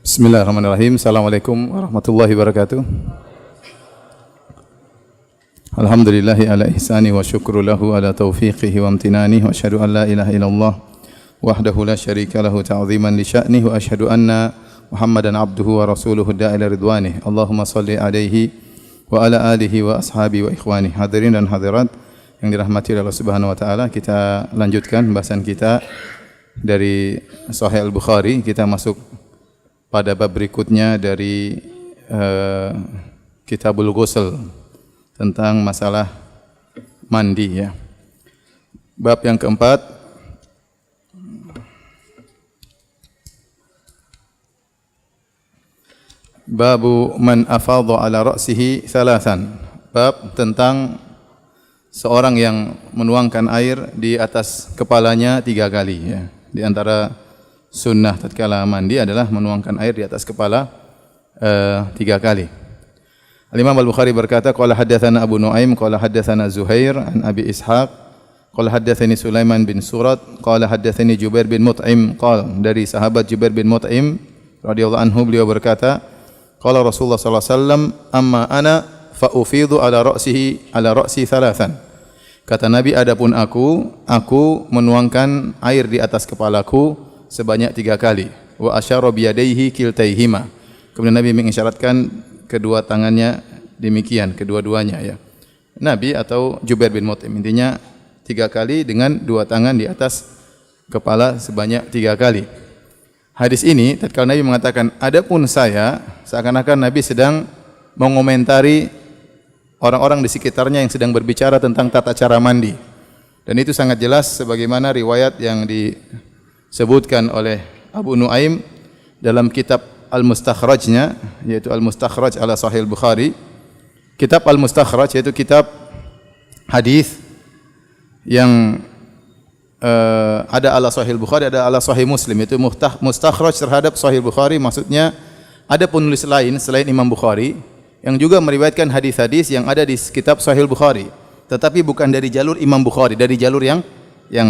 Bismillahirrahmanirrahim. Assalamualaikum warahmatullahi wabarakatuh. Alhamdulillahi ala ihsani wa syukru lahu ala taufiqihi wa amtinani wa asyhadu an la ilaha illallah wahdahu la syarika lahu ta'ziman li sya'nihi wa asyhadu anna Muhammadan abduhu wa rasuluhu da'ila ridwanih. Allahumma salli alaihi wa ala alihi wa ashabi wa ikhwani. Hadirin dan hadirat yang dirahmati oleh Allah Subhanahu wa taala, kita lanjutkan bahasan kita dari Sahih Al-Bukhari. Kita masuk pada bab berikutnya dari Kitabul Ghusl tentang masalah mandi ya. Bab yang keempat, babu man afadha ala ra'sihi thalathan. Bab tentang seorang yang menuangkan air di atas kepalanya 3 kali ya. Di antara sunnah tatkala mandi adalah menuangkan air di atas kepala 3 kali. Al-Imam Al-Bukhari berkata, qala haddatsana Abu Nuaim qala haddatsana Zuhair an Abi Ishaq qala haddatsani Sulaiman bin Surat qala haddatsani Jubair bin Mut'im qala, dari sahabat Jubair bin Mut'im radhiyallahu anhu, beliau berkata, qala Rasulullah sallallahu alaihi wasallam, amma ana fa ufidu ala ra'si thalathan. Kata Nabi, adapun aku menuangkan air di atas kepalaku sebanyak 3 kali. Wa asyara bi yadayhi kiltaihima. Kemudian Nabi mengisyaratkan kedua tangannya demikian, kedua-duanya ya. Nabi atau Jubair bin Mut'im, intinya 3 kali dengan 2 tangan di atas kepala sebanyak 3 kali. Hadis ini tatkala Nabi mengatakan adapun saya, seakan-akan Nabi sedang mengomentari orang-orang di sekitarnya yang sedang berbicara tentang tata cara mandi. Dan itu sangat jelas sebagaimana riwayat yang disebutkan oleh Abu Nuaim dalam kitab Al-Mustakhrajnya, yaitu Al-Mustakhraj ala Sahih Al-Bukhari. Kitab Al-Mustakhraj yaitu kitab hadis yang ada ala Sahih Al-Bukhari, ada ala Sahih Muslim, yaitu mustakhraj terhadap Sahih Al-Bukhari. Maksudnya ada penulis lain selain Imam Bukhari yang juga meriwayatkan hadis-hadis yang ada di kitab Sahih Al-Bukhari, tetapi bukan dari jalur Imam Bukhari, dari jalur yang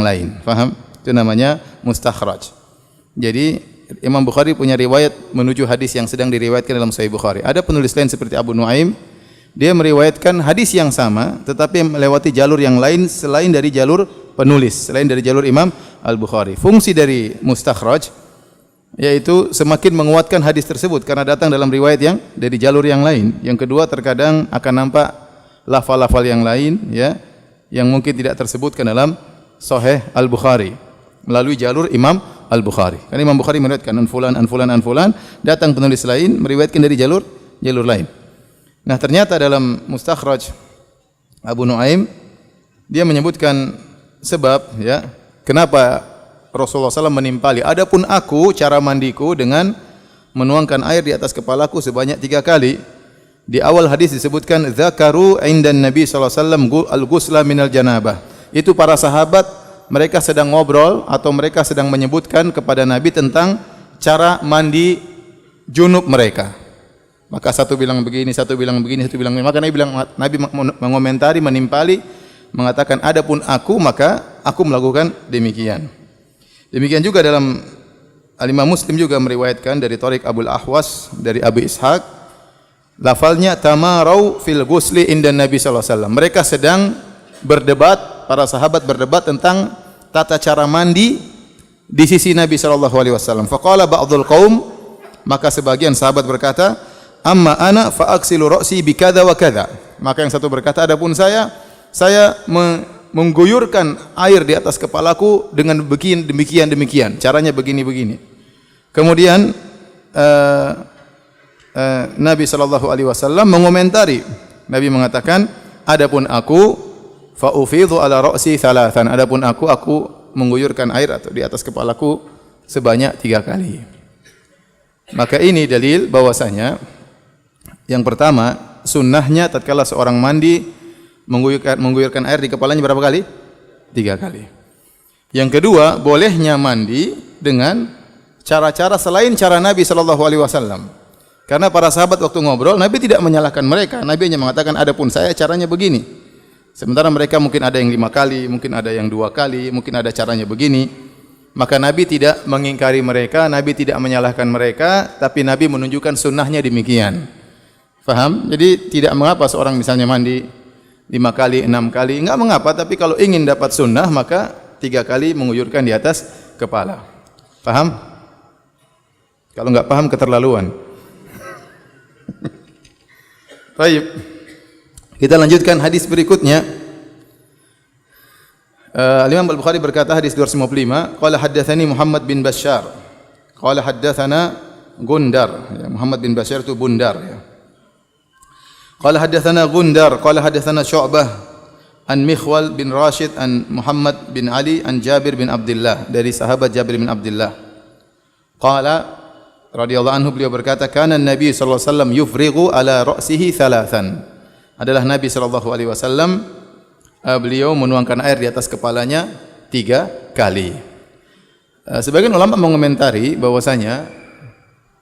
lain. Faham? Itu namanya mustakhraj. Jadi Imam Bukhari punya riwayat menuju hadis yang sedang diriwayatkan dalam Sahih Bukhari. Ada penulis lain seperti Abu Nuaim, dia meriwayatkan hadis yang sama tetapi melewati jalur yang lain selain dari jalur penulis, selain dari jalur Imam Al-Bukhari. Fungsi dari mustakhraj yaitu semakin menguatkan hadis tersebut karena datang dalam riwayat yang dari jalur yang lain. Yang kedua, terkadang akan nampak lafal-lafal yang lain ya, yang mungkin tidak tersebutkan dalam Sahih Al-Bukhari melalui jalur Imam Al-Bukhari. Karena Imam Bukhari meriwayatkan an fulan, datang penulis lain meriwayatkan dari jalur lain. Nah, ternyata dalam mustakhraj Abu Nuaim dia menyebutkan sebab ya kenapa Rasulullah SAW menimpali. Adapun aku, cara mandiku dengan menuangkan air di atas kepalaku sebanyak 3 kali. Di awal hadis disebutkan zakaru indan Nabi sallallahu alaihi wasallam al-ghusla minal janabah. Itu para sahabat mereka sedang ngobrol atau mereka sedang menyebutkan kepada Nabi tentang cara mandi junub mereka. Maka satu bilang begini, satu bilang begini, satu bilang begini. Maka Nabi mengomentari, menimpali, mengatakan adapun aku, maka aku melakukan demikian. Demikian juga dalam Al-Imam Muslim juga meriwayatkan dari Thariq Abul Ahwas dari Abu Ishaq, lafalnya tamarau fil ghusli indan Nabi sallallahu alaihi wasallam. Mereka sedang berdebat, para sahabat berdebat tentang tata cara mandi di sisi Nabi sallallahu alaihi wasallam. Faqala ba'dul qaum, maka sebagian sahabat berkata, amma ana fa aksilu ra'si bi kadza wa kadza. Maka yang satu berkata, adapun saya mengguyurkan air di atas kepalaku dengan demikian, caranya begini. Kemudian Nabi sallallahu alaihi wasallam mengomentari. Nabi mengatakan, adapun aku fa ufidhu ala ra'si thalathan. Adapun aku mengguyurkan air atau di atas kepalaku sebanyak 3 kali. Maka ini dalil bahwasanya yang pertama, sunnahnya tatkala seorang mandi mengguyurkan air di kepalanya berapa kali? 3 kali. Yang kedua, bolehnya mandi dengan cara-cara selain cara Nabi sallallahu alaihi wasallam. Karena para sahabat waktu ngobrol, Nabi tidak menyalahkan mereka. Nabi hanya mengatakan adapun saya caranya begini. Sementara mereka mungkin ada yang 5 kali, mungkin ada yang 2 kali, mungkin ada caranya begini. Maka Nabi tidak mengingkari mereka, Nabi tidak menyalahkan mereka, tapi Nabi menunjukkan sunnahnya demikian. Faham? Jadi tidak mengapa seorang misalnya mandi 5 kali, 6 kali, enggak mengapa, tapi kalau ingin dapat sunnah maka 3 kali menguyurkan di atas kepala. Paham? Kalau enggak paham keterlaluan. Baik. Kita lanjutkan hadis berikutnya. Imam Al-Bukhari berkata hadis 255, qala haddatsani Muhammad bin Bashar. Qala haddatsana Gundar. Ya, Muhammad bin Bashar itu Bundar ya. Qala haddatsana Gundar, qala haddatsana Syu'bah an Mikhwal bin Rashid an Muhammad bin Ali an Jabir bin Abdullah, dari sahabat Jabir bin Abdullah. Qala radhiyallahu anhu, beliau berkata, kana Nabi sallallahu alaihi wasallam yufrighu ala ra'sihi thalathan. Adalah Nabi sallallahu alaihi wasallam beliau menuangkan air di atas kepalanya 3 kali. Sebagian ulama mengomentari bahwasanya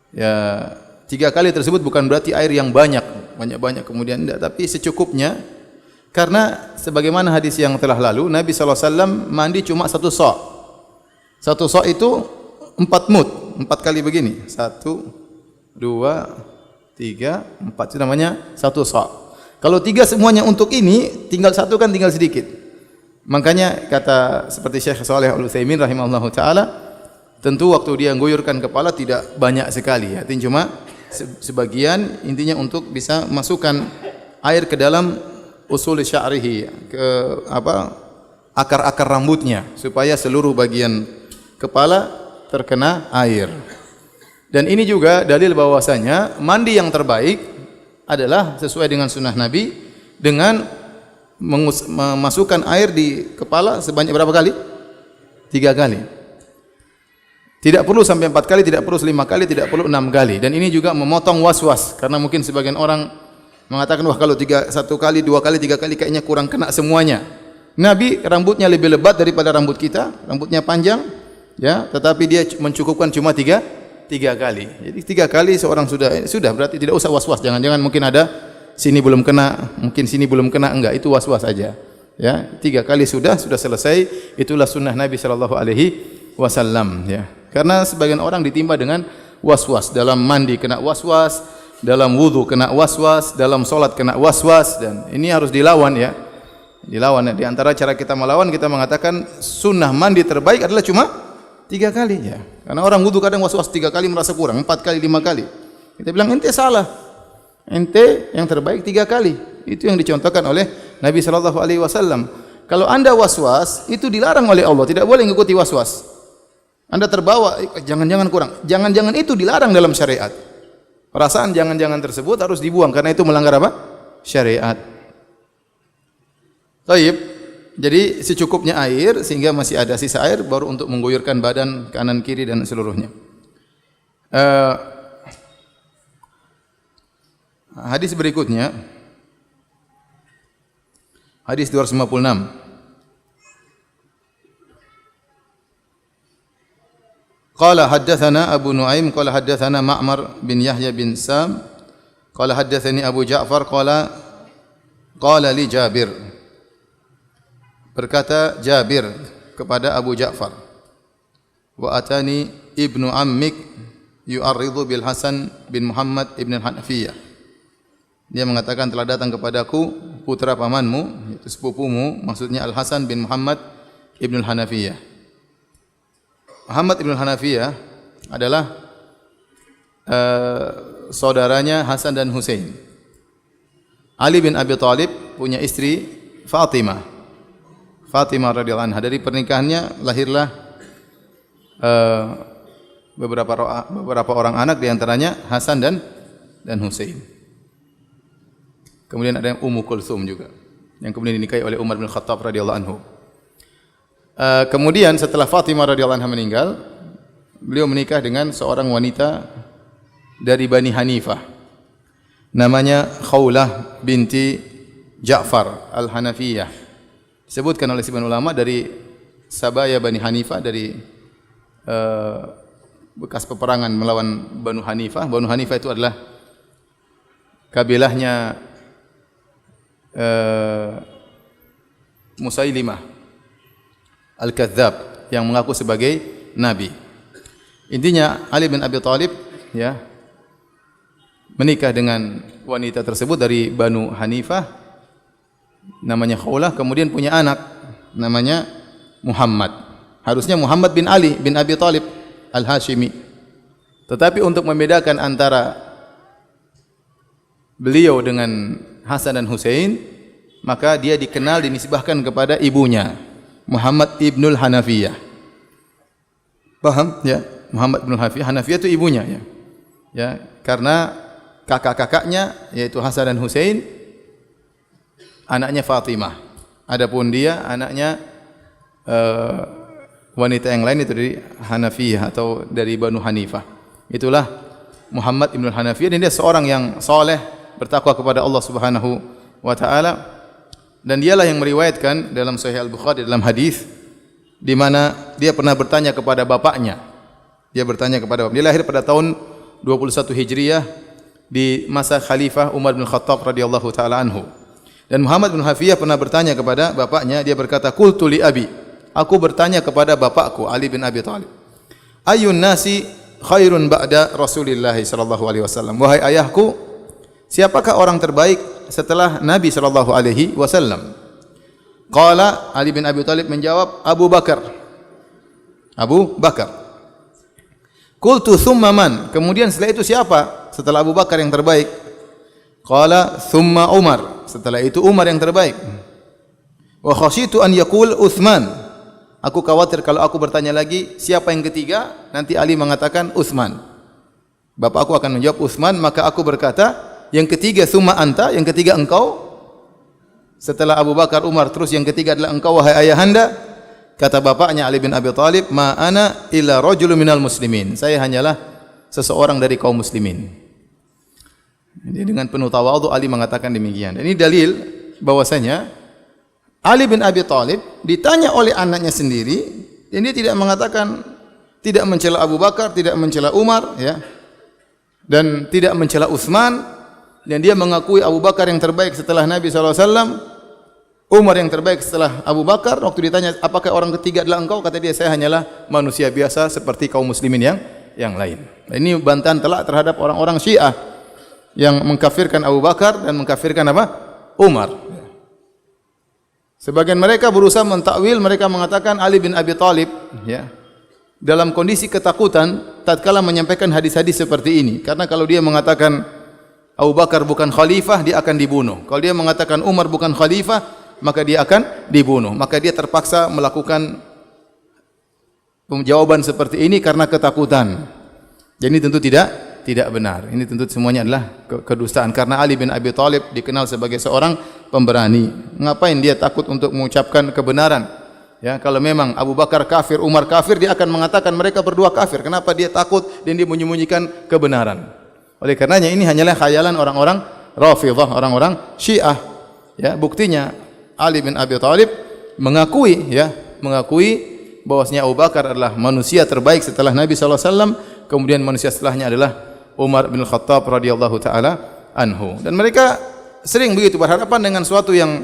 ya 3 kali tersebut bukan berarti air yang banyak kemudian tidak, tapi secukupnya, karena sebagaimana hadis yang telah lalu Nabi sallallahu alaihi wasallam mandi cuma 1 sa'. 1 sa' itu 4 mud, 4 kali begini. 1 2 3 4 itu namanya 1 sa'. Kalau 3 semuanya untuk ini, tinggal 1 kan tinggal sedikit. Makanya kata seperti Syekh Shalih Al-Utsaimin rahimahullahu taala, tentu waktu dia mengguyurkan kepala tidak banyak sekali ya, artinya cuma sebagian, intinya untuk bisa masukkan air ke dalam usul sya'rihi, ke akar-akar rambutnya, supaya seluruh bagian kepala terkena air. Dan ini juga dalil bahwasanya mandi yang terbaik adalah sesuai dengan sunnah Nabi, dengan memasukkan air di kepala sebanyak berapa kali? 3 kali. Tidak perlu sampai 4 kali, tidak perlu 5 kali, tidak perlu 6 kali. Dan ini juga memotong was-was, karena mungkin sebagian orang mengatakan, wah kalau 1 kali, 2 kali, 3 kali kayaknya kurang kena semuanya. Nabi rambutnya lebih lebat daripada rambut kita, rambutnya panjang, ya, tetapi dia mencukupkan cuma 3 kali. Jadi 3 kali seorang sudah berarti tidak usah was-was. Jangan-jangan mungkin ada sini belum kena, mungkin sini belum kena, enggak, itu was-was saja. Ya, 3 kali sudah selesai. Itulah sunnah Nabi sallallahu alaihi wasallam ya. Karena sebagian orang ditimpa dengan was-was, dalam mandi kena was-was, dalam wudu kena was-was, dalam salat kena was-was, dan ini harus dilawan ya. Dilawan. Di antara cara kita melawan, kita mengatakan sunnah mandi terbaik adalah cuma 3 kali ya. Karena orang wudu kadang was-was 3 kali merasa kurang, 4 kali, 5 kali. Kita bilang ente salah. Ente yang terbaik 3 kali. Itu yang dicontohkan oleh Nabi sallallahu alaihi wasallam. Kalau Anda was-was, itu dilarang oleh Allah, tidak boleh mengikuti was-was. Anda terbawa, jangan-jangan kurang. Jangan-jangan itu dilarang dalam syariat. Perasaan jangan-jangan tersebut harus dibuang, karena itu melanggar apa? Syariat. Baik. Jadi secukupnya air, sehingga masih ada sisa air, baru untuk mengguyurkan badan kanan kiri dan seluruhnya. Hadis berikutnya, hadis 256. Qala haddatsana Abu Nuaim qala haddatsana Ma'mar bin Yahya bin Sam qala haddatsani Abu Ja'far qala li Jabir. Berkata Jabir kepada Abu Ja'far, wa atani ibnu ammik yu'arridu bil Hasan bin Muhammad ibn al-Hanafiyah. Dia mengatakan, telah datang kepadaku putra pamanmu, yaitu sepupumu, maksudnya Al-Hasan bin Muhammad ibn al-Hanafiyah. Muhammad ibn al-Hanafiyah adalah saudaranya Hasan dan Husain. Ali bin Abi Thalib punya istri Fatimah radhiyallahu anha. Dari pernikahannya lahirlah beberapa orang anak, di antaranya Hasan dan Husain. Kemudian ada yang Ummu Kulthum juga, yang kemudian dinikahi oleh Umar bin Khattab radhiyallahu anhu. Kemudian setelah Fatimah radhiyallahu anha meninggal, beliau menikah dengan seorang wanita dari Bani Hanifah, namanya Khawlah binti Ja'far al-Hanafiyah. Disebutkan oleh sebagian ulama dari Sabaya Bani Hanifah, dari bekas peperangan melawan Banu Hanifah. Banu Hanifah itu adalah kabilahnya Musailimah Al-Kadzdzab, yang mengaku sebagai nabi. Intinya Ali bin Abi Thalib ya menikah dengan wanita tersebut dari Banu Hanifah namanya Khawlah, kemudian punya anak namanya Muhammad. Harusnya Muhammad bin Ali bin Abi Thalib Al-Hashimi. Tetapi untuk membedakan antara beliau dengan Hasan dan Husain, maka dia dikenal dinisbahkan kepada ibunya, Muhammad ibnul Hanafiyah. Paham ya? Muhammad ibnul Hanafiyah itu ibunya ya. Ya, karena kakak-kakaknya yaitu Hasan dan Husain anaknya Fatimah. Adapun dia anaknya wanita yang lain itu dari Hanafiyah atau dari Banu Hanifah. Itulah Muhammad ibnul Hanafiyah, dan dia seorang yang saleh, bertakwa kepada Allah Subhanahu wa taala. Dan dialah yang meriwayatkan dalam Sahih Al-Bukhari dalam hadis di mana dia pernah bertanya kepada bapaknya. Dia bertanya kepada bapaknya. Dia lahir pada tahun 21 Hijriah di masa Khalifah Umar bin Khattab radhiyallahu taala anhu. Dan Muhammad bin Hanafiyah pernah bertanya kepada bapaknya, dia berkata, "Qultu li abi." Aku bertanya kepada bapakku Ali bin Abi Thalib. "Ayyun nasi khairun ba'da Rasulillah sallallahu alaihi wasallam?" Wahai ayahku, siapakah orang terbaik setelah Nabi sallallahu alaihi wasallam? Qala, Ali bin Abi Thalib menjawab, Abu Bakar. Abu Bakar. Qultu thumma man? Kemudian setelah itu siapa setelah Abu Bakar yang terbaik? Qala thumma Umar. Setelah itu Umar yang terbaik. Wa khasyitu an yaqul Utsman. Aku khawatir kalau aku bertanya lagi siapa yang ketiga, nanti Ali mengatakan Utsman. Bapakku akan menjawab Utsman, maka aku berkata, yang ketiga thumma anta, yang ketiga engkau. Setelah Abu Bakar, Umar, terus yang ketiga adalah engkau wahai ayahanda. Kata bapaknya Ali bin Abi Thalib, "Ma ana illa rajulun minal muslimin." Saya hanyalah seseorang dari kaum muslimin. Jadi dengan penuh tawadhu Ali mengatakan demikian. Dan ini dalil bahwasanya Ali bin Abi Thalib ditanya oleh anaknya sendiri, dan dia tidak mengatakan, tidak mencela Abu Bakar, tidak mencela Umar, ya, dan tidak mencela Utsman, dan dia mengakui Abu Bakar yang terbaik setelah Nabi SAW, Umar yang terbaik setelah Abu Bakar. Waktu ditanya apakah orang ketiga adalah engkau, kata dia, saya hanyalah manusia biasa seperti kaum muslimin yang lain. Nah, ini bantahan telak terhadap orang-orang Syiah yang mengkafirkan Abu Bakar dan mengkafirkan apa? Umar. Sebagian mereka berusaha mentakwil, mereka mengatakan Ali bin Abi Thalib ya dalam kondisi ketakutan tatkala menyampaikan hadis-hadis seperti ini. Karena kalau dia mengatakan Abu Bakar bukan khalifah, dia akan dibunuh. Kalau dia mengatakan Umar bukan khalifah, maka dia akan dibunuh. Maka dia terpaksa melakukan jawaban seperti ini karena ketakutan. Jadi tentu tidak benar. Ini tentu semuanya adalah kedustaan. Karena Ali bin Abi Thalib dikenal sebagai seorang pemberani. Ngapain dia takut untuk mengucapkan kebenaran? Ya, kalau memang Abu Bakar kafir, Umar kafir, dia akan mengatakan mereka berdua kafir. Kenapa dia takut dan dia menyembunyikan kebenaran? Oleh karenanya ini hanyalah khayalan orang-orang Rafidhah, orang-orang Syiah. Ya, buktinya Ali bin Abi Thalib mengakui bahwasanya Abu Bakar adalah manusia terbaik setelah Nabi sallallahu alaihi wasallam, kemudian manusia setelahnya adalah Umar bin Khattab radhiyallahu taala anhu. Dan mereka sering begitu berhadapan dengan sesuatu yang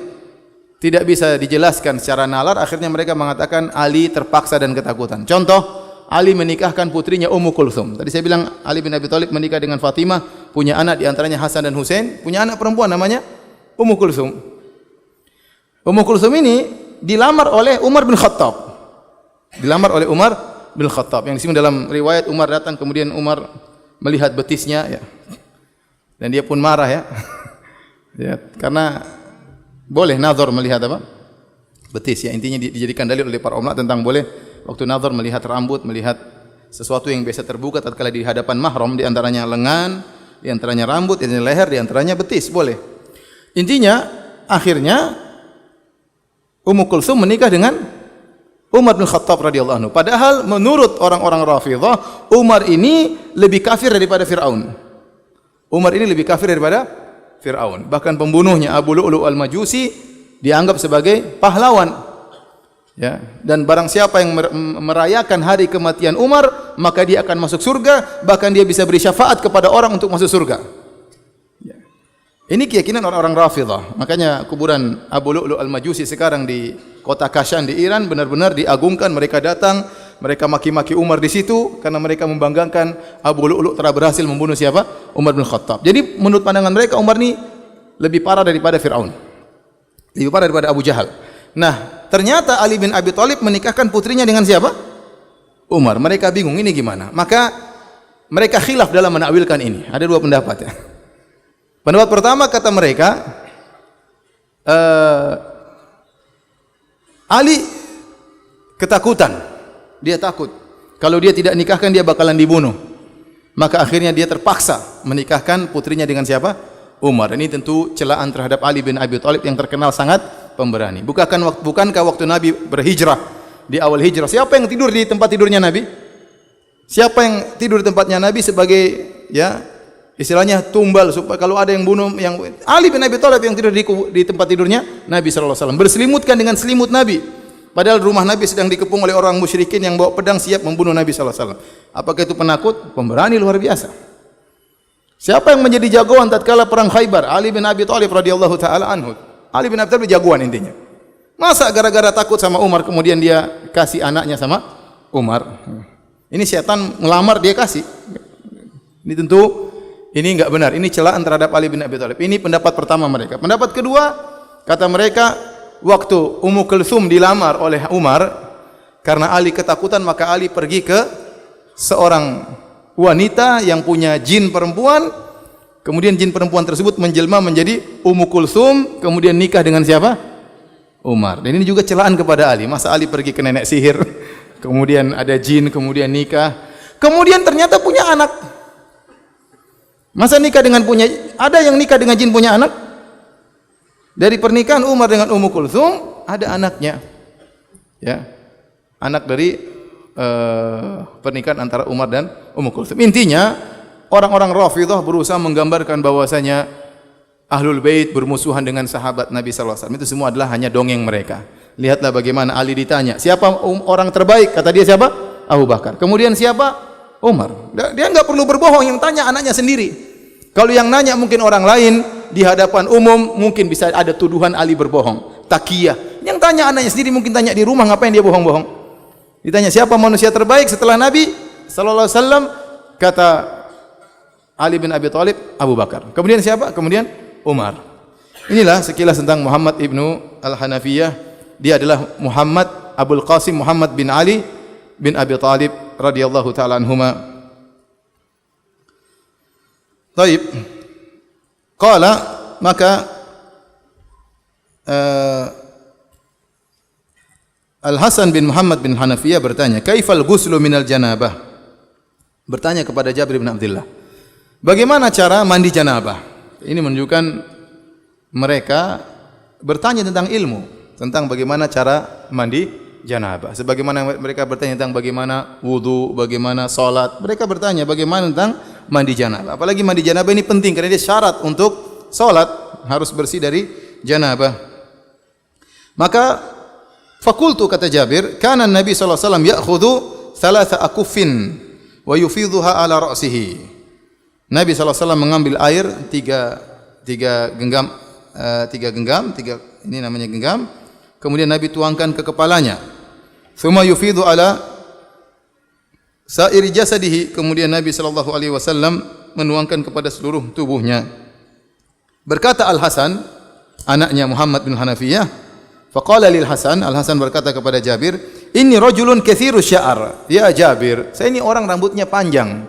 tidak bisa dijelaskan secara nalar, akhirnya mereka mengatakan Ali terpaksa dan ketakutan. Contoh, Ali menikahkan putrinya Ummu Kulthum. Tadi saya bilang Ali bin Abi Thalib menikah dengan Fatimah, punya anak di antaranya Hasan dan Husain, punya anak perempuan namanya Ummu Kulthum. Ummu Kulthum ini dilamar oleh Umar bin Khattab. Dilamar oleh Umar bin Khattab. Yang di sini dalam riwayat Umar datang, kemudian Umar melihat betisnya ya. Dan dia pun marah ya. Ya, karena boleh nazar melihat apa? Betis ya. Intinya dijadikan dalil oleh para ulama tentang boleh waktu nazar melihat rambut, melihat sesuatu yang biasa terbuka tatkala di hadapan mahram, di antaranya lengan, di antaranya rambut, di antaranya leher, di antaranya betis, boleh. Intinya akhirnya Ummu Kulthum menikah dengan Umar bin Khattab radhiyallahu anhu. Padahal menurut orang-orang Rafidhah, Umar ini lebih kafir daripada Fir'aun. Umar ini lebih kafir daripada Fir'aun. Bahkan pembunuhnya Abu Lu'lu' al-Majusi dianggap sebagai pahlawan. Ya, dan barang siapa yang merayakan hari kematian Umar, maka dia akan masuk surga, bahkan dia bisa beri syafaat kepada orang untuk masuk surga. Ya. Ini keyakinan orang-orang Rafidhah. Makanya kuburan Abu Lu'lu' al-Majusi sekarang di kota Kashan di Iran benar-benar diagungkan. Mereka datang, mereka maki-maki Umar di situ karena mereka membanggakan Abu Lu'lu' telah berhasil membunuh siapa? Umar bin Khattab. Jadi menurut pandangan mereka Umar ini lebih parah daripada Fir'aun. Lebih parah daripada Abu Jahal. Nah, ternyata Ali bin Abi Thalib menikahkan putrinya dengan siapa? Umar. Mereka bingung ini gimana? Maka mereka khilaf dalam menakwilkan ini. Ada dua pendapat ya. Pendapat pertama kata mereka, Ali ketakutan, dia takut kalau dia tidak nikahkan dia bakalan dibunuh. Maka akhirnya dia terpaksa menikahkan putrinya dengan siapa? Umar. Ini tentu celaan terhadap Ali bin Abi Thalib yang terkenal sangat pemberani. Bukankah waktu Nabi berhijrah di awal hijrah, siapa yang tidur di tempat tidurnya Nabi? Siapa yang tidur di tempatnya Nabi sebagai ya istilahnya tumbal supaya kalau ada yang bunuh yang Ali bin Abi Thalib yang tidur di tempat tidurnya Nabi sallallahu alaihi wasallam berselimutkan dengan selimut Nabi. Padahal rumah Nabi sedang dikepung oleh orang musyrikin yang bawa pedang siap membunuh Nabi sallallahu alaihi wasallam. Apakah itu penakut? Pemberani luar biasa. Siapa yang menjadi jagoan tatkala perang Khaybar? Ali bin Abi Thalib radhiyallahu taala anhu. Ali bin Abi Thalib jagoan intinya. Masa gara-gara takut sama Umar kemudian dia kasih anaknya sama Umar? Ini setan ngelamar dia kasih. Ini tentu ini enggak benar. Ini celaan terhadap Ali bin Abi Thalib. Ini pendapat pertama mereka. Pendapat kedua, kata mereka, waktu Ummu Kulthum dilamar oleh Umar, karena Ali ketakutan, maka Ali pergi ke seorang wanita yang punya jin perempuan. Kemudian jin perempuan tersebut menjelma menjadi Ummu Kulthum, kemudian nikah dengan siapa? Umar. Dan ini juga celaan kepada Ali. Masa Ali pergi ke nenek sihir, kemudian ada jin, kemudian nikah, kemudian ternyata punya anak. Masa nikah dengan ada yang nikah dengan jin punya anak? Dari pernikahan Umar dengan Ummu Kulthum ada anaknya. Ya. Anak dari pernikahan antara Umar dan Ummu Kulthum. Intinya orang-orang Rafidhah berusaha menggambarkan bahwasanya Ahlul Bait bermusuhan dengan sahabat Nabi sallallahu alaihi wasallam. Itu semua adalah hanya dongeng mereka. Lihatlah bagaimana Ali ditanya, "Siapa orang terbaik?" Kata dia siapa? Abu Bakar. Kemudian siapa? Umar. Dia enggak perlu berbohong, yang tanya anaknya sendiri. Kalau yang nanya mungkin orang lain di hadapan umum mungkin bisa ada tuduhan Ali berbohong, takiyah. Yang tanya anaknya sendiri mungkin tanya di rumah, ngapain dia bohong-bohong? Ditanya siapa manusia terbaik setelah Nabi sallallahu alaihi wasallam, kata Ali bin Abi Thalib, Abu Bakar. Kemudian siapa? Kemudian Umar. Inilah sekilas tentang Muhammad ibnu Al-Hanafiyah. Dia adalah Muhammad Abul Qasim Muhammad bin Ali bin Abi Thalib radhiyallahu taala anhuma. Taib. Qala, maka Al-Hasan bin Muhammad bin Hanafiyah bertanya, "Kaifal ghuslu minal janabah?" Bertanya kepada Jabir bin Abdullah, bagaimana cara mandi janabah? Ini menunjukkan mereka bertanya tentang ilmu, tentang bagaimana cara mandi janabah. Sebagaimana mereka bertanya tentang bagaimana wudu, bagaimana salat, mereka bertanya bagaimana tentang mandi janabah. Apalagi mandi janabah ini penting karena dia syarat untuk salat, harus bersih dari janabah. Maka fakultu, kata Jabir, kana Nabi sallallahu alaihi wasallam ya'khudhu thalatha akuffin wa yufidhuha ala ra'sihi. Nabi sallallahu alaihi wasallam mengambil air tiga genggam, ini namanya genggam. Kemudian Nabi tuangkan ke kepalanya. Tsumma yufidhu ala sa'iri jasadihi. Kemudian Nabi sallallahu alaihi wasallam menuangkan kepada seluruh tubuhnya. Berkata Al-Hasan, anaknya Muhammad bin Hanafiyah, faqala lil Hasan, Al-Hasan berkata kepada Jabir, "Inni rajulun katsirus sya'r." Ya Jabir, saya ini orang rambutnya panjang.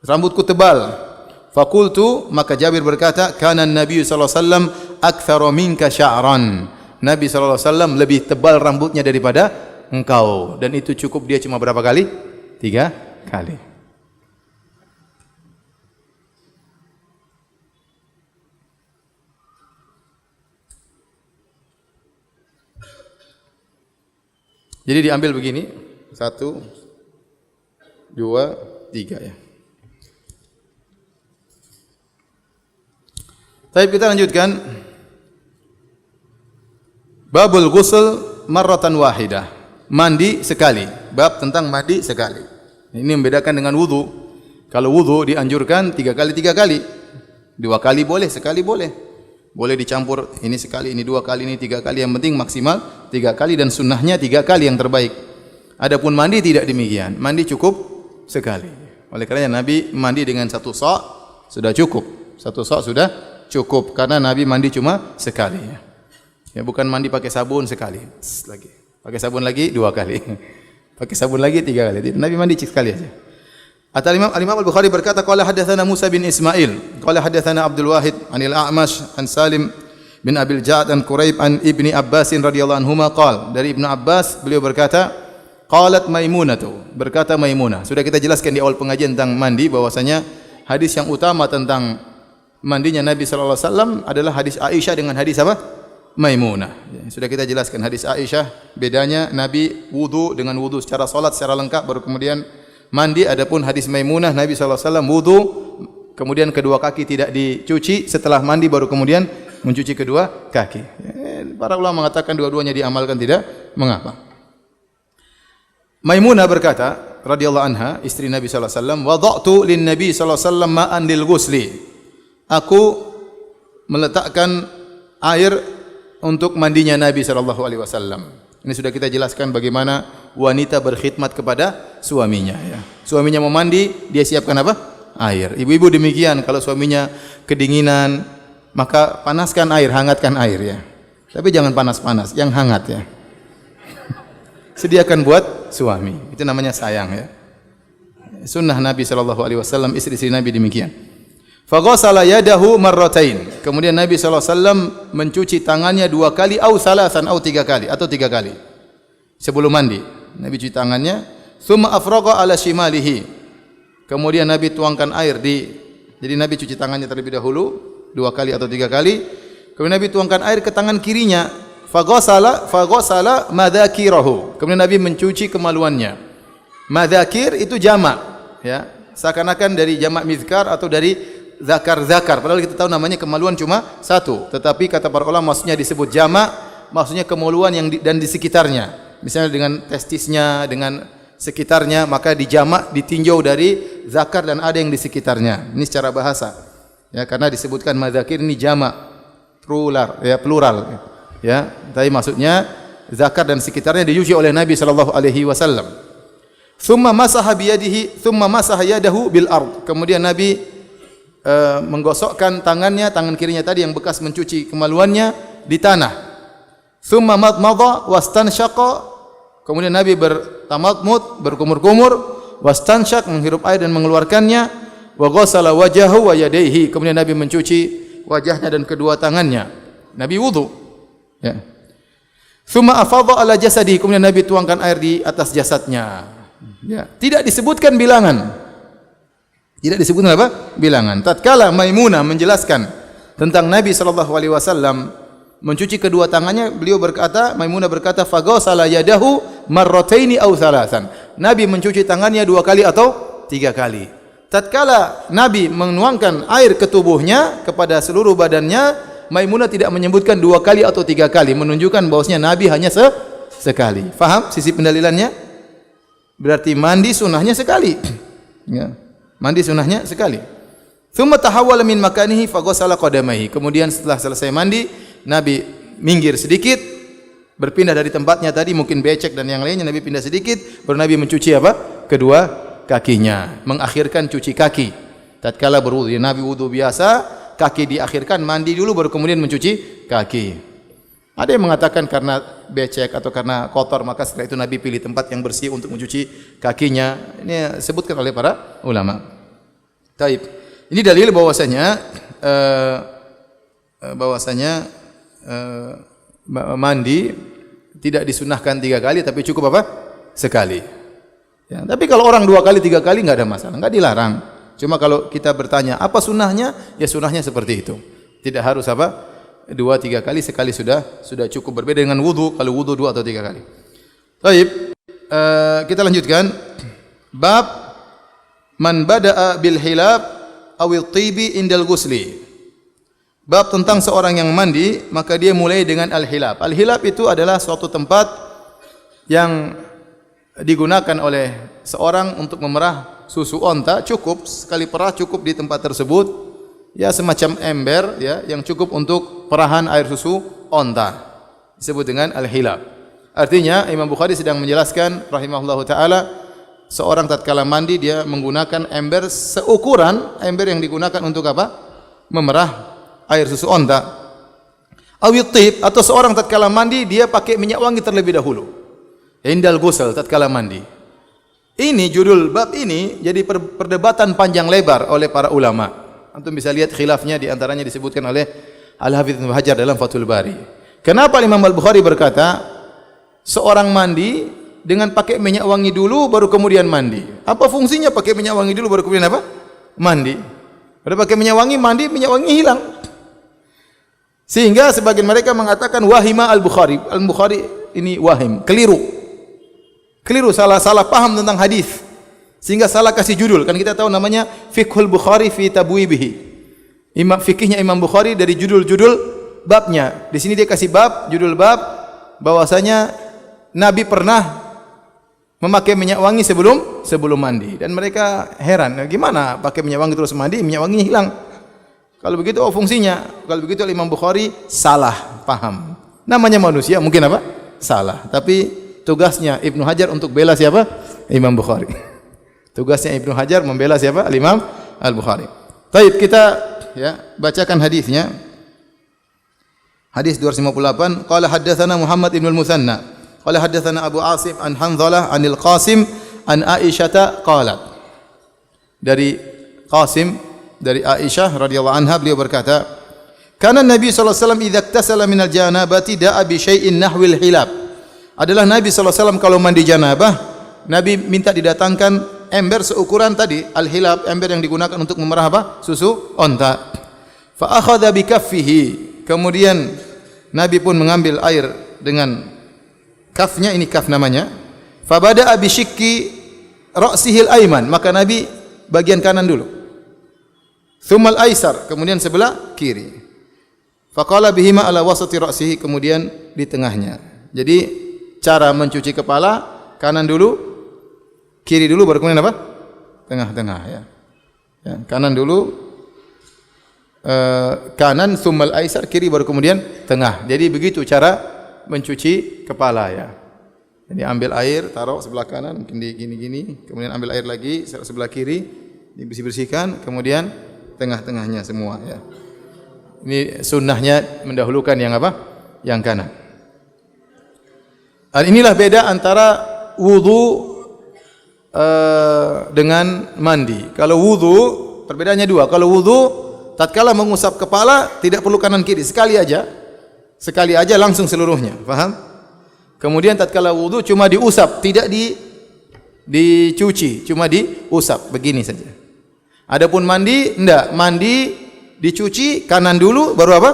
Rambutku tebal. Fakultu, maka Jabir berkata, "Kana Nabi sallallahu alaihi wasallam aktsaru minka sya'ran." Nabi sallallahu alaihi wasallam lebih tebal rambutnya daripada engkau, dan itu cukup dia cuma berapa kali? 3 kali. Jadi diambil begini, 1, 2, 3 ya. Baik, kita lanjutkan. Babul ghusl marratan wahidah. Mandi sekali. Bab tentang mandi sekali. Ini membedakan dengan wudu. Kalau wudu dianjurkan 3 kali 3 kali. 2 kali boleh, sekali boleh. Boleh dicampur ini sekali, ini 2 kali, ini 3 kali. Yang penting maksimal 3 kali dan sunnahnya 3 kali yang terbaik. Adapun mandi tidak demikian. Mandi cukup sekali. Oleh kerana Nabi mandi dengan 1 sok sudah cukup. 1 sok sudah cukup karena Nabi mandi cuma sekali. Ya, bukan mandi pakai sabun sekali. Lagi. Pakai sabun lagi 2 kali. Pakai sabun lagi 3 kali. Nabi mandi sekali aja. Al-Imam Al-Bukhari berkata, qala hadatsana Musa bin Ismail, qala hadatsana Abdul Wahid anil A'mash an Salim bin Abil Ja'ad an Quraib an Ibni Abbas radhiyallahu anhuma qala, dari Ibnu Abbas beliau berkata, qalat Maimunah, berkata Maimunah. Sudah kita jelaskan di awal pengajian tentang mandi bahwasanya hadis yang utama tentang mandinya Nabi sallallahu alaihi wasallam adalah hadis Aisyah dengan hadis apa? Maimunah. Sudah kita jelaskan hadis Aisyah bedanya Nabi wudu dengan wudu secara salat secara lengkap baru kemudian mandi. Adapun hadis Maimunah, Nabi sallallahu alaihi wasallam wudu kemudian kedua kaki tidak dicuci, setelah mandi baru kemudian mencuci kedua kaki. Para ulama mengatakan dua-duanya diamalkan tidak mengapa. Maimunah berkata radhiyallahu anha, istri Nabi sallallahu alaihi wasallam, wada'tu lin Nabi sallallahu alaihi wasallam ma'an lil ghusli. Aku meletakkan air untuk mandinya Nabi sallallahu alaihi wasallam. Ini sudah kita jelaskan bagaimana wanita berkhidmat kepada suaminya. Ya. Suaminya mau mandi, dia siapkan apa? Air. Ibu-ibu demikian, kalau suaminya kedinginan, maka panaskan air, hangatkan air ya. Tapi jangan panas-panas, yang hangat ya. Sediakan buat suami. Itu namanya sayang ya. Sunnah Nabi sallallahu alaihi wasallam, istri-istri Nabi demikian. Faghasala yadahu marratain. Kemudian Nabi sallallahu alaihi wasallam mencuci tangannya 2 kali atau salasan atau 3 kali atau 3 kali. Sebelum mandi, Nabi cuci tangannya, tsumma afraga ala shimalihi. Kemudian Nabi tuangkan air jadi Nabi cuci tangannya terlebih dahulu 2 kali atau 3 kali. Kemudian Nabi tuangkan air ke tangan kirinya. Faghasala madakirahu. Kemudian Nabi mencuci kemaluannya. Madakir itu jamak, ya. Seakan-akan dari jamak mizkar atau dari zakar-zakar. Padahal kita tahu namanya kemaluan cuma 1. Tetapi kata para ulama maksudnya disebut jamak, maksudnya kemaluan yang dan di sekitarnya. Misalnya dengan testisnya, dengan sekitarnya, maka dijamak, ditinjau dari zakar dan ada yang di sekitarnya. Ini secara bahasa. Ya, karena disebutkan madzakir ini jamak, plural, ya plural. Ya, tapi maksudnya zakar dan sekitarnya dicuci oleh Nabi sallallahu alaihi wasallam. Tsumma masaha biyadihi, tsumma masaha yadahu bil ard. Kemudian Nabi menggosokkan tangannya, tangan kirinya tadi yang bekas mencuci kemaluannya di tanah. Tsumma madmadha wastanshaqa. Kemudian Nabi bertamadmud, berkumur-kumur, wastanshaq, menghirup air dan mengeluarkannya, wa ghassala wajahu wa yadayhi. Kemudian Nabi mencuci wajahnya dan kedua tangannya. Nabi wudu. Ya. Tsumma afadha ala jasadihi. Kemudian Nabi tuangkan air di atas jasadnya. Ya, tidak disebutkan bilangan. Tidak disebutkan apa? Bilangan. Tatkala Maimunah menjelaskan tentang Nabi sallallahu alaihi wasallam mencuci kedua tangannya, beliau berkata, Maimunah berkata, faghasala yadahu marrataini aw thalathan. Nabi mencuci tangannya 2 kali atau 3 kali. Tatkala Nabi menuangkan air ke tubuhnya kepada seluruh badannya, Maimunah tidak menyebutkan 2 kali atau 3 kali, menunjukkan bahwasanya Nabi hanya sekali. Faham sisi pendalilannya? Berarti mandi sunnahnya sekali. Ya. Mandi sunnahnya sekali. Tsumma tahawwala min makanihi faghasala qadamaihi. Kemudian setelah selesai mandi, Nabi minggir sedikit, berpindah dari tempatnya tadi, mungkin becek dan yang lainnya, Nabi pindah sedikit, baru Nabi mencuci apa? Kedua kakinya, mengakhirkan cuci kaki. Tatkala berwudu, ya, Nabi wudu biasa, kaki diakhirkan, mandi dulu baru kemudian mencuci kaki. Ada yang mengatakan karena becek atau karena kotor, maka setelah itu Nabi pilih tempat yang bersih untuk mencuci kakinya. Ini disebutkan oleh para ulama. Taib. Ini dalil bahwasanya mandi tidak disunahkan 3 kali, tapi cukup apa? Sekali. Ya, tapi kalau orang 2 kali, 3 kali nggak ada masalah, nggak dilarang. Cuma kalau kita bertanya apa sunnahnya, ya sunnahnya seperti itu. Tidak harus apa? 2-3 kali, sekali sudah cukup. Berbeda dengan wudu, kalau wudu 2 atau 3 kali. Baik, kita lanjutkan. Bab man bada'a bil hilab awil tibi indal ghusli. Bab tentang seorang yang mandi, maka dia mulai dengan al-hilab. Al-hilab itu adalah suatu tempat yang digunakan oleh seorang untuk memerah susu onta. Cukup sekali perah, cukup di tempat tersebut. ya semacam ember ya yang cukup untuk perahan air susu onta. Disebut dengan al-hilab. Artinya Imam Bukhari sedang menjelaskan rahimahullahu taala seorang tatkala mandi dia menggunakan ember seukuran ember yang digunakan untuk apa? Memerah air susu onta. Awit tib, atau seorang tatkala mandi dia pakai minyak wangi terlebih dahulu. Indal ghusl, tatkala mandi. Ini judul bab ini jadi perdebatan panjang lebar oleh para ulama. Antum bisa lihat khilafnya, di antaranya disebutkan oleh Al-Hafidz Ibnu Hajar dalam Fathul Bari. Kenapa Imam Al-Bukhari berkata seorang mandi dengan pakai minyak wangi dulu baru kemudian mandi? Apa fungsinya pakai minyak wangi dulu baru kemudian apa? Mandi. Kalau pakai minyak wangi mandi, minyak wangi hilang. Sehingga sebagian mereka mengatakan wahima Al-Bukhari. Al-Bukhari ini wahim, keliru. Keliru, salah paham tentang hadis. Sehingga salah kasih judul. Kan kita tahu namanya Fiqhul Bukhari fi Tabwibihi. Fikihnya Imam Bukhari dari judul-judul babnya. Di sini dia kasih bab, judul bab bahwasanya Nabi pernah memakai minyak wangi sebelum mandi. Dan mereka heran, gimana pakai minyak wangi terus mandi, minyak wanginya hilang. Kalau begitu fungsinya. Kalau begitu Imam Bukhari salah paham. Namanya manusia mungkin apa? Salah. Tapi tugasnya Ibnu Hajar untuk bela siapa? Imam Bukhari. Tugasnya Ibnu Hajar membela siapa? Imam Al-Bukhari. Baik, kita ya bacakan hadisnya. Hadis 258, qala haddatsana Muhammad ibn al-Muthanna, qala haddatsana Abu Asim an Hanzalah anil Qasim an Aisyah qalat. Dari Qasim dari Aisyah radhiyallahu anha beliau berkata, "Kana Nabi sallallahu alaihi wasallam idza iktasala minal janabati da'a bi syai'in nahwil hilab." Adalah Nabi sallallahu alaihi wasallam kalau mandi janabah, Nabi minta didatangkan ember seukuran tadi, al-hilab, ember yang digunakan untuk memerah apa? Susu onta. Fa akhadha bi kaffihi. Kemudian Nabi pun mengambil air dengan kafnya, ini kaf namanya. Fa bada'a bi syikki ra'sihil ayman, maka Nabi bagian kanan dulu. Thummal aisar, kemudian sebelah kiri. Faqala bihima ala wasati ra'sihi, kemudian di tengahnya. Jadi cara mencuci kepala, kanan dulu, kiri dulu, baru kemudian apa? Tengah-tengah ya. Ya, kanan dulu, kanan, thummal aisar, kiri, baru kemudian tengah. Jadi begitu cara mencuci kepala ya. Jadi ambil air, taruh sebelah kanan, mungkin di gini-gini, kemudian ambil air lagi sebelah kiri, dibersih-bersihkan, kemudian tengah-tengahnya semua ya. Ini sunnahnya mendahulukan yang apa? Yang kanan. Dan inilah beda antara wudu dengan mandi. Kalau wudu perbedaannya dua. Kalau wudu tatkala mengusap kepala tidak perlu kanan kiri, sekali aja langsung seluruhnya. Paham? Kemudian tatkala wudu cuma diusap, tidak dicuci, cuma diusap begini saja. Adapun mandi, enggak, mandi dicuci kanan dulu baru apa?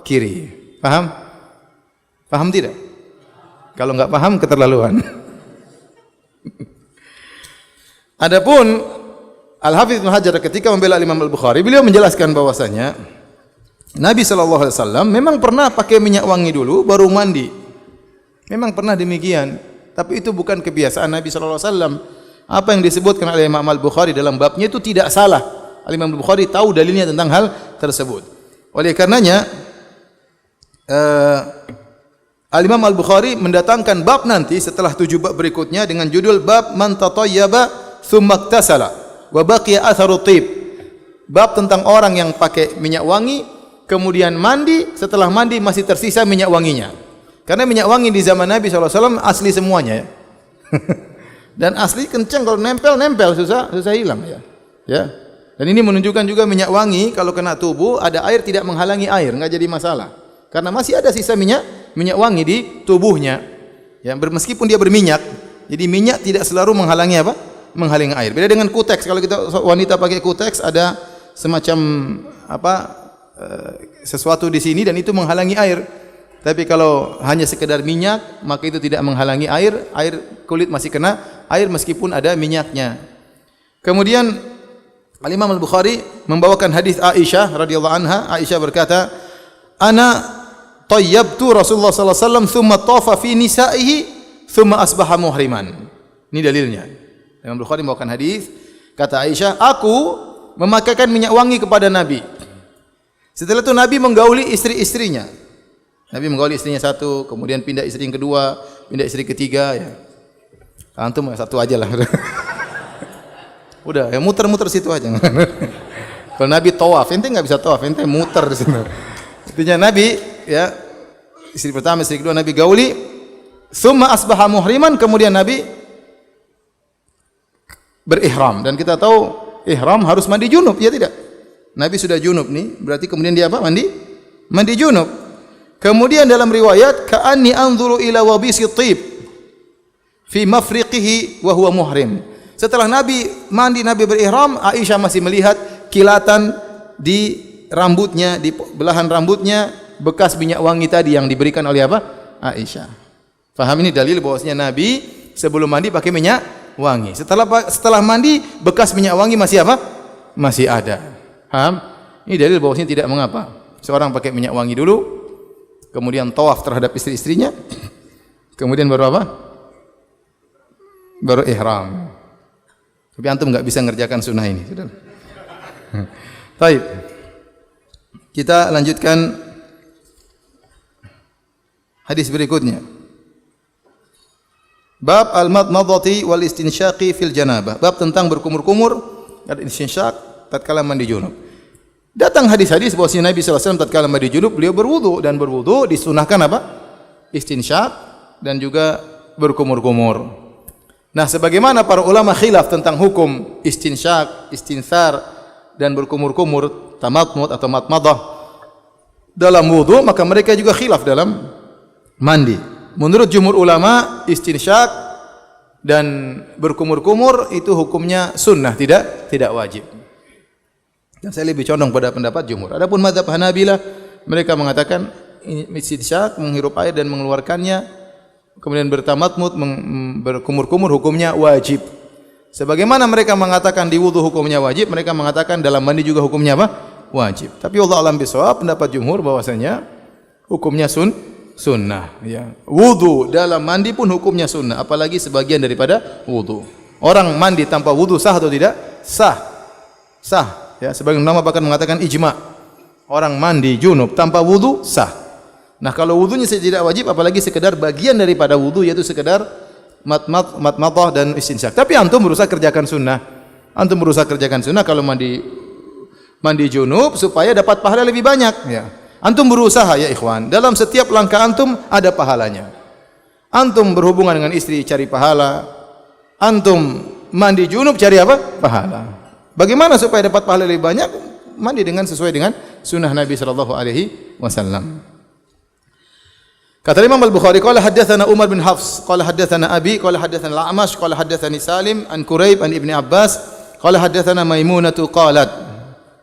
Kiri. Paham? Paham tidak? Kalau enggak paham keterlaluan. Adapun Al-Hafidz Ibnu Hajar ketika membela Imam Al-Bukhari, beliau menjelaskan bahwasanya Nabi sallallahu alaihi wasallam memang pernah pakai minyak wangi dulu baru mandi. Memang pernah demikian, tapi itu bukan kebiasaan Nabi sallallahu alaihi wasallam. Apa yang disebutkan oleh Imam Al-Bukhari dalam babnya itu tidak salah. Imam Al-Bukhari tahu dalilnya tentang hal tersebut. Oleh karenanya Al-Imam Al-Bukhari mendatangkan bab nanti setelah 7 bab berikutnya dengan judul bab man tatayyaba tsumma iktasala wa baqiya atharu tib. Bab tentang orang yang pakai minyak wangi kemudian mandi, setelah mandi masih tersisa minyak wanginya. Karena minyak wangi di zaman Nabi SAW asli semuanya ya. Dan asli kencang, kalau nempel susah hilang ya. Ya. Dan ini menunjukkan juga minyak wangi kalau kena tubuh ada air tidak menghalangi air, enggak jadi masalah. Karena masih ada sisa minyak wangi di tubuhnya. Ya, meskipun dia berminyak, jadi minyak tidak selalu menghalangi apa? Menghalangi air. Beda dengan kuteks. Kalau kita wanita pakai kuteks ada semacam sesuatu di sini dan itu menghalangi air. Tapi kalau hanya sekedar minyak, maka itu tidak menghalangi air kulit masih kena air meskipun ada minyaknya. Kemudian Al-Imam Al-Bukhari membawakan hadis Aisyah radhiyallahu anha. Aisyah berkata, "Ana tayyabtu Rasulullah sallallahu alaihi wasallam thumma tafa fi nisaihi thumma asbaha muhriman." Ini dalilnya. Imam Al-Bukhari membawakan hadis, kata Aisyah, "Aku memakaikan minyak wangi kepada Nabi." Setelah itu Nabi menggauli istri-istrinya. Nabi menggauli istrinya satu, kemudian pindah istri yang kedua, pindah istri ketiga ya. Antum satu aja lah. Udah, ya muter-muter situ aja. Kalau Nabi tawaf, ente enggak bisa tawaf, ente muter di situ. Intinya Nabi ya, istri pertama, istri kedua Nabi gauli, summa asbaha muhriman, kemudian Nabi berihram, dan kita tahu ihram harus mandi junub, ya tidak? Nabi sudah junub nih, berarti kemudian dia apa? Mandi junub. Kemudian dalam riwayat ka'anni anzuru ila wabisi tib fi mafriqihi wa huwa muhrim. Setelah Nabi mandi, Nabi berihram, Aisyah masih melihat kilatan di rambutnya, di belahan rambutnya bekas minyak wangi tadi yang diberikan oleh apa? Aisyah. Faham, ini dalil bahwasanya Nabi sebelum mandi pakai minyak wangi. Setelah mandi bekas minyak wangi masih apa? Masih ada. Paham? Ini dalil bahwasanya tidak mengapa seorang pakai minyak wangi dulu, kemudian tawaf terhadap istri-istrinya, kemudian baru apa? Baru ihram. Tapi antum enggak bisa ngerjakan sunnah ini, sudah. Baik. Kita lanjutkan hadis berikutnya. Bab al-madmadati wal istinsyaqi fil janabah. Bab tentang berkumur-kumur dan istinsyaq tatkala mandi junub. Datang hadis-hadis bahwasanya Nabi sallallahu alaihi wasallam tatkala mandi junub beliau berwudu, dan berwudu disunahkan apa? Istinsyaq dan juga berkumur-kumur. Nah, sebagaimana para ulama khilaf tentang hukum istinsyaq, istinthar dan berkumur-kumur, tamatmut atau matmadah dalam wudu, maka mereka juga khilaf dalam mandi. Menurut jumhur ulama, istinsyaq dan berkumur-kumur itu hukumnya sunnah, tidak wajib. Dan saya lebih condong pada pendapat jumhur. Adapun mazhab Hanabilah, mereka mengatakan istinsyaq, menghirup air dan mengeluarkannya, kemudian bertamatmut, berkumur-kumur hukumnya wajib. Sebagaimana mereka mengatakan di wudu hukumnya wajib, mereka mengatakan dalam mandi juga hukumnya apa? Wajib. Tapi Allah alam bisawab, pendapat jumhur bahwasanya hukumnya sunnah. Ya. Wudu dalam mandi pun hukumnya sunnah, apalagi sebagian daripada wudu. Orang mandi tanpa wudu sah atau tidak? Sah. Ya, sebagian ulama bahkan mengatakan ijma. Orang mandi junub tanpa wudu sah. Nah, kalau wudunya tidak wajib, apalagi sekedar bagian daripada wudu, yaitu sekedar matmadah dan istinsyaq. Tapi antum berusaha kerjakan sunnah. Antum berusaha kerjakan sunnah kalau mandi junub supaya dapat pahala lebih banyak. Ya. Antum berusaha ya ikhwan. Dalam setiap langkah antum ada pahalanya. Antum berhubungan dengan istri cari pahala. Antum mandi junub cari apa? Pahala. Bagaimana supaya dapat pahala lebih banyak? Mandi dengan sesuai dengan sunnah Nabi sallallahu alaihi wasallam. Kata Imam Al-Bukhari, qala haddatsana Umar bin Hafs, qala haddatsana Abi, qala haddatsana Al-A'mash, qala haddatsani Salim an Quraib an Ibni Abbas, qala haddatsana Maimunatu qalat.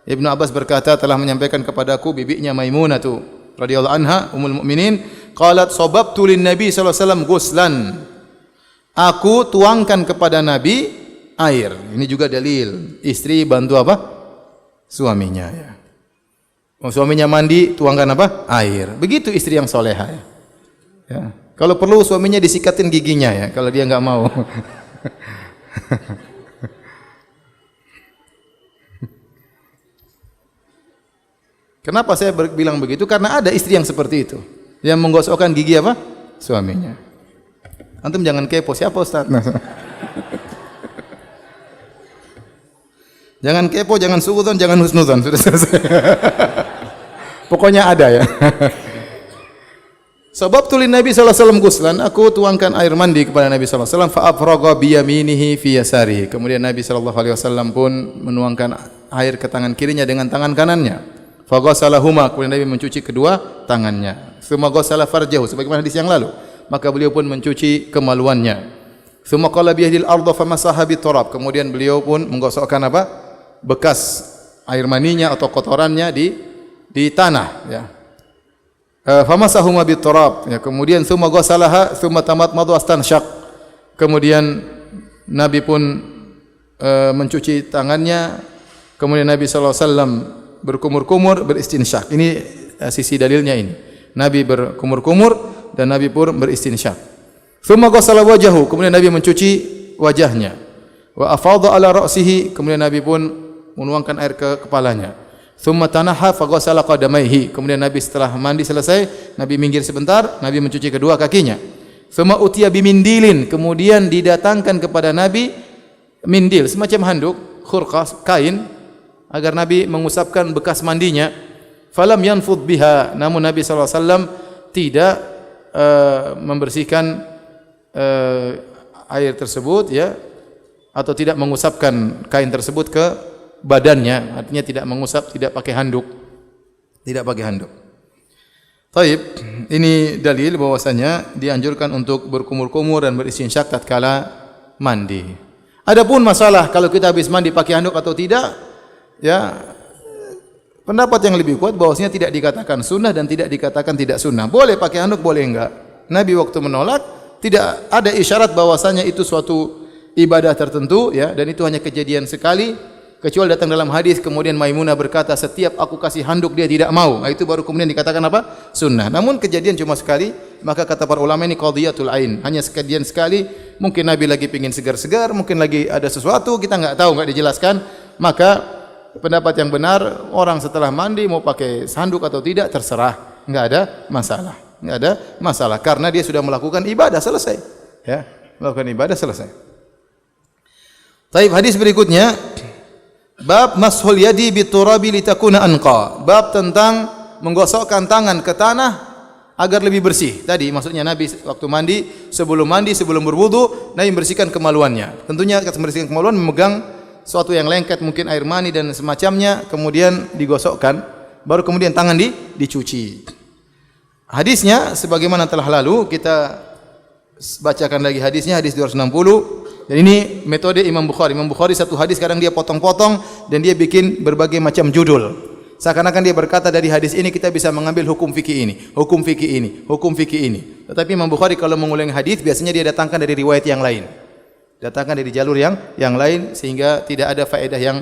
Ibnu Abbas berkata telah menyampaikan kepadaku bibinya Maimunatu radhiyallahu anha ummul mukminin, qalat sababtu lin Nabi sallallahu alaihi wasallam ghuslan. Aku tuangkan kepada Nabi air. Ini juga dalil. Istri bantu apa? Suaminya ya. Suaminya mandi, tuangkan apa? Air. Begitu istri yang soleha ya. Ya. Kalau perlu suaminya disikatin giginya ya, kalau dia enggak mau. Kenapa saya bilang begitu? Karena ada istri yang seperti itu, yang menggosokkan gigi apa? Suaminya. Antum jangan kepo, siapa Ustaz? Jangan kepo, jangan suudzon, jangan husnudzon. Sudah selesai. Pokoknya ada ya. Sebab tulin Nabi sallallahu alaihi wasallam ghuslan, aku tuangkan air mandi kepada Nabi sallallahu alaihi wasallam, fa afraga bi yaminihi fi yasarihi. Kemudian Nabi sallallahu alaihi wasallam pun menuangkan air ke tangan kirinya dengan tangan kanannya. Fa ghasalahuma, kemudian Nabi mencuci kedua tangannya. Tsumma ghasala farjahu, sebagaimana hadis yang lalu. Maka beliau pun mencuci kemaluannya. Tsumma qala bi yahdil ardh famasaha bi turab. Kemudian beliau pun menggosokkan apa? Bekas air maninya atau kotorannya di tanah ya. Famasahuma biturab ya, kemudian tsumma ghasalaha tsumma tamatmadu astansyaq. Kemudian Nabi pun mencuci tangannya, kemudian Nabi sallallahu alaihi wasallam berkumur-kumur beristinsyaq. Ini sisi dalilnya ini. Nabi berkumur-kumur dan Nabi pun beristinsyaq. Tsumma ghasala wajhahu, kemudian Nabi mencuci wajahnya. Wa afadha ala ra'sihi, kemudian Nabi pun menuangkan air ke kepalanya. Thumma tanaha faghasala qadamaihi. Kemudian Nabi setelah mandi selesai, Nabi minggir sebentar, Nabi mencuci kedua kakinya. Thumma utiya bimindilin. Kemudian didatangkan kepada Nabi mindil, semacam handuk, khurqah, kain, agar Nabi mengusapkan bekas mandinya. Falam yanfud biha. Namun Nabi SAW tidak membersihkan air tersebut, ya, atau tidak mengusapkan kain tersebut ke badannya, artinya tidak mengusap, tidak pakai handuk. Tidak pakai handuk. Taib, ini dalil bahwasanya dianjurkan untuk berkumur-kumur dan beristinsyak tatkala mandi. Adapun masalah kalau kita habis mandi pakai handuk atau tidak, ya, pendapat yang lebih kuat bahwasanya tidak dikatakan sunnah dan tidak dikatakan tidak sunnah. Boleh pakai handuk, boleh enggak. Nabi waktu menolak tidak ada isyarat bahwasanya itu suatu ibadah tertentu, ya, dan itu hanya kejadian sekali. Kecuali datang dalam hadis kemudian Maimunah berkata, setiap aku kasih handuk dia tidak mau. Nah, itu baru kemudian dikatakan apa? Sunnah. Namun kejadian cuma sekali, maka kata para ulama ini qadhiyatul ain. Hanya kejadian sekali, mungkin Nabi lagi pingin segar-segar, mungkin lagi ada sesuatu, kita enggak tahu, enggak dijelaskan. Maka pendapat yang benar, orang setelah mandi mau pakai handuk atau tidak terserah, enggak ada masalah. Enggak ada masalah karena dia sudah melakukan ibadah selesai. Ya, melakukan ibadah selesai. Taib, hadis berikutnya, bab mashul yadi biturabi litakuna anqa. Bab tentang menggosokkan tangan ke tanah agar lebih bersih. Tadi maksudnya Nabi waktu mandi, sebelum berwudu, Nabi membersihkan kemaluannya. Tentunya membersihkan kemaluan memegang suatu yang lengket, mungkin air mani dan semacamnya, kemudian digosokkan, baru kemudian tangan dicuci. Hadisnya sebagaimana telah lalu, kita bacakan lagi hadisnya, hadis 260. Dan ini metode Imam Bukhari. Imam Bukhari satu hadis kadang dia potong-potong dan dia bikin berbagai macam judul. Seakan-akan dia berkata dari hadis ini kita bisa mengambil hukum fikih ini, hukum fikih ini, hukum fikih ini. Tetapi Imam Bukhari kalau mengulangi hadis biasanya dia datangkan dari riwayat yang lain. Datangkan dari jalur yang lain sehingga tidak ada faedah yang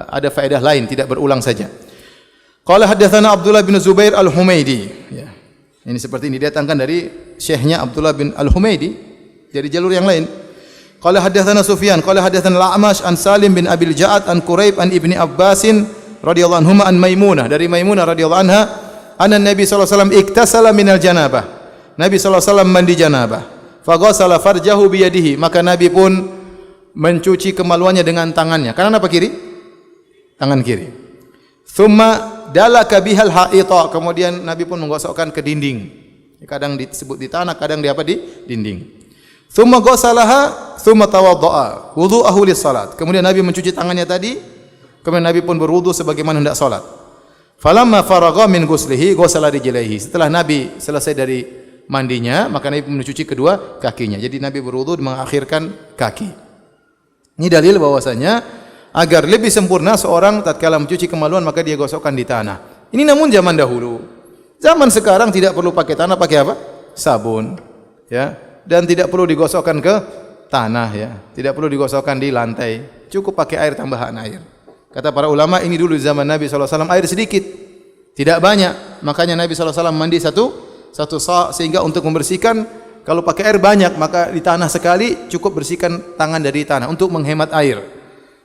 ada faedah lain, tidak berulang saja. Qala haddatsana Abdullah bin Zubair Al-Humaidi. Ya. Ini seperti ini datangkan dari syekhnya Abdullah bin Al-Humaidi dari jalur yang lain. Qala haddatsana Sufyan, qala haddatsana Al-A'mash an Salim bin Abil Ja'ad an Quraib an Ibni Abbasin radhiyallahu anhuma an Maimunah, dari Maimunah radhiyallahu anha, anna Nabi sallallahu alaihi wasallam iktasala minal janabah. Nabi sallallahu alaihi wasallam mandi janabah. Faghasala farjahu bi yadihi, maka Nabi pun mencuci kemaluannya dengan tangannya. Kanan apa kiri? Tangan kiri. Thumma dalaka bihal ha'ita, kemudian Nabi pun menggosokkan ke dinding. Kadang disebut di tanah, kadang di apa, di dinding. Thumma ghasalaha thumma tawaddaa wudu'ahu lis-salat. Kemudian Nabi mencuci tangannya tadi, kemudian Nabi pun berwudu sebagaimana hendak salat. Falamma faragha min ghuslihi ghasala rijlaihi. Setelah Nabi selesai dari mandinya, maka Nabi mencuci kedua kakinya. Jadi Nabi berwudu mengakhirkan kaki. Ini dalil bahwasanya agar lebih sempurna seorang tatkala mencuci kemaluan maka dia gosokkan di tanah. Ini namun zaman dahulu. Zaman sekarang tidak perlu pakai tanah, pakai apa? Sabun. Ya. Dan tidak perlu digosokkan ke tanah, ya. Tidak perlu digosokkan di lantai. Cukup pakai air, tambahan air. Kata para ulama, ini dulu zaman Nabi SAW air sedikit, tidak banyak. Makanya Nabi SAW mandi satu sa' sehingga untuk membersihkan, kalau pakai air banyak maka di tanah sekali cukup bersihkan tangan dari tanah untuk menghemat air.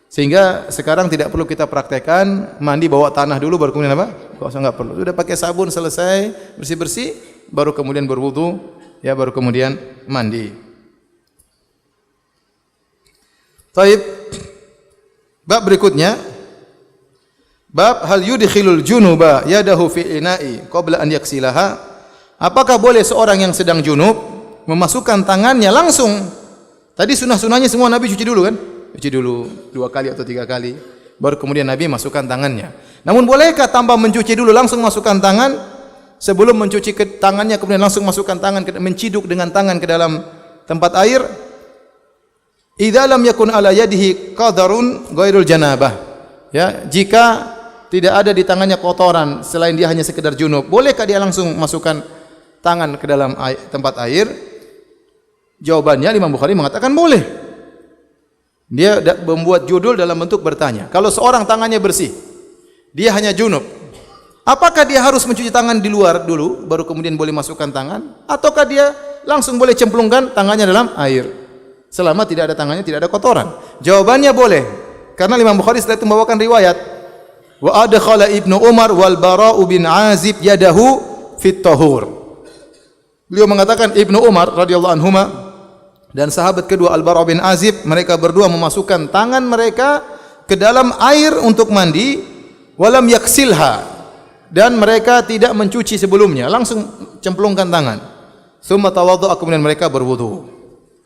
Sehingga sekarang tidak perlu kita praktekkan mandi bawa tanah dulu baru kemudian apa? Gosok, enggak perlu. Sudah pakai sabun selesai bersih-bersih baru kemudian berwudu, ya, baru kemudian mandi. Taib. Bab berikutnya, bab hal yudkhilul junuba yadahu fi ina'i qabla an yaksilaha. Apakah boleh seorang yang sedang junub memasukkan tangannya langsung? Tadi sunah-sunahnya semua Nabi cuci dulu kan? Cuci dulu 2 kali atau 3 kali, baru kemudian Nabi masukkan tangannya. Namun bolehkah tanpa mencuci dulu langsung masukkan tangan? Sebelum mencuci tangannya kemudian langsung masukkan tangan, menciduk dengan tangan ke dalam tempat air. Idza lam yakun ala yadihi qadarun ghairul janabah. Ya, jika tidak ada di tangannya kotoran selain dia hanya sekedar junub, bolehkah dia langsung masukkan tangan ke dalam tempat air? Jawabannya Imam Bukhari mengatakan boleh. Dia membuat judul dalam bentuk bertanya. Kalau seorang tangannya bersih, dia hanya junub, apakah dia harus mencuci tangan di luar dulu baru kemudian boleh masukkan tangan, ataukah dia langsung boleh cemplungkan tangannya dalam air selama tidak ada tangannya, tidak ada kotoran? Jawabannya boleh. Karena Imam Bukhari setelah itu membawakan riwayat wa adkhala Ibnu Umar wal Bara' bin Azib yadahu fit tahur. Beliau mengatakan Ibnu Umar radhiyallahu anhuma dan sahabat kedua Al-Bara' bin Azib, mereka berdua memasukkan tangan mereka ke dalam air untuk mandi, walam yaksilha, dan mereka tidak mencuci sebelumnya, langsung cemplungkan tangan. Tsumma tawaddu'a, kemudian mereka berwudu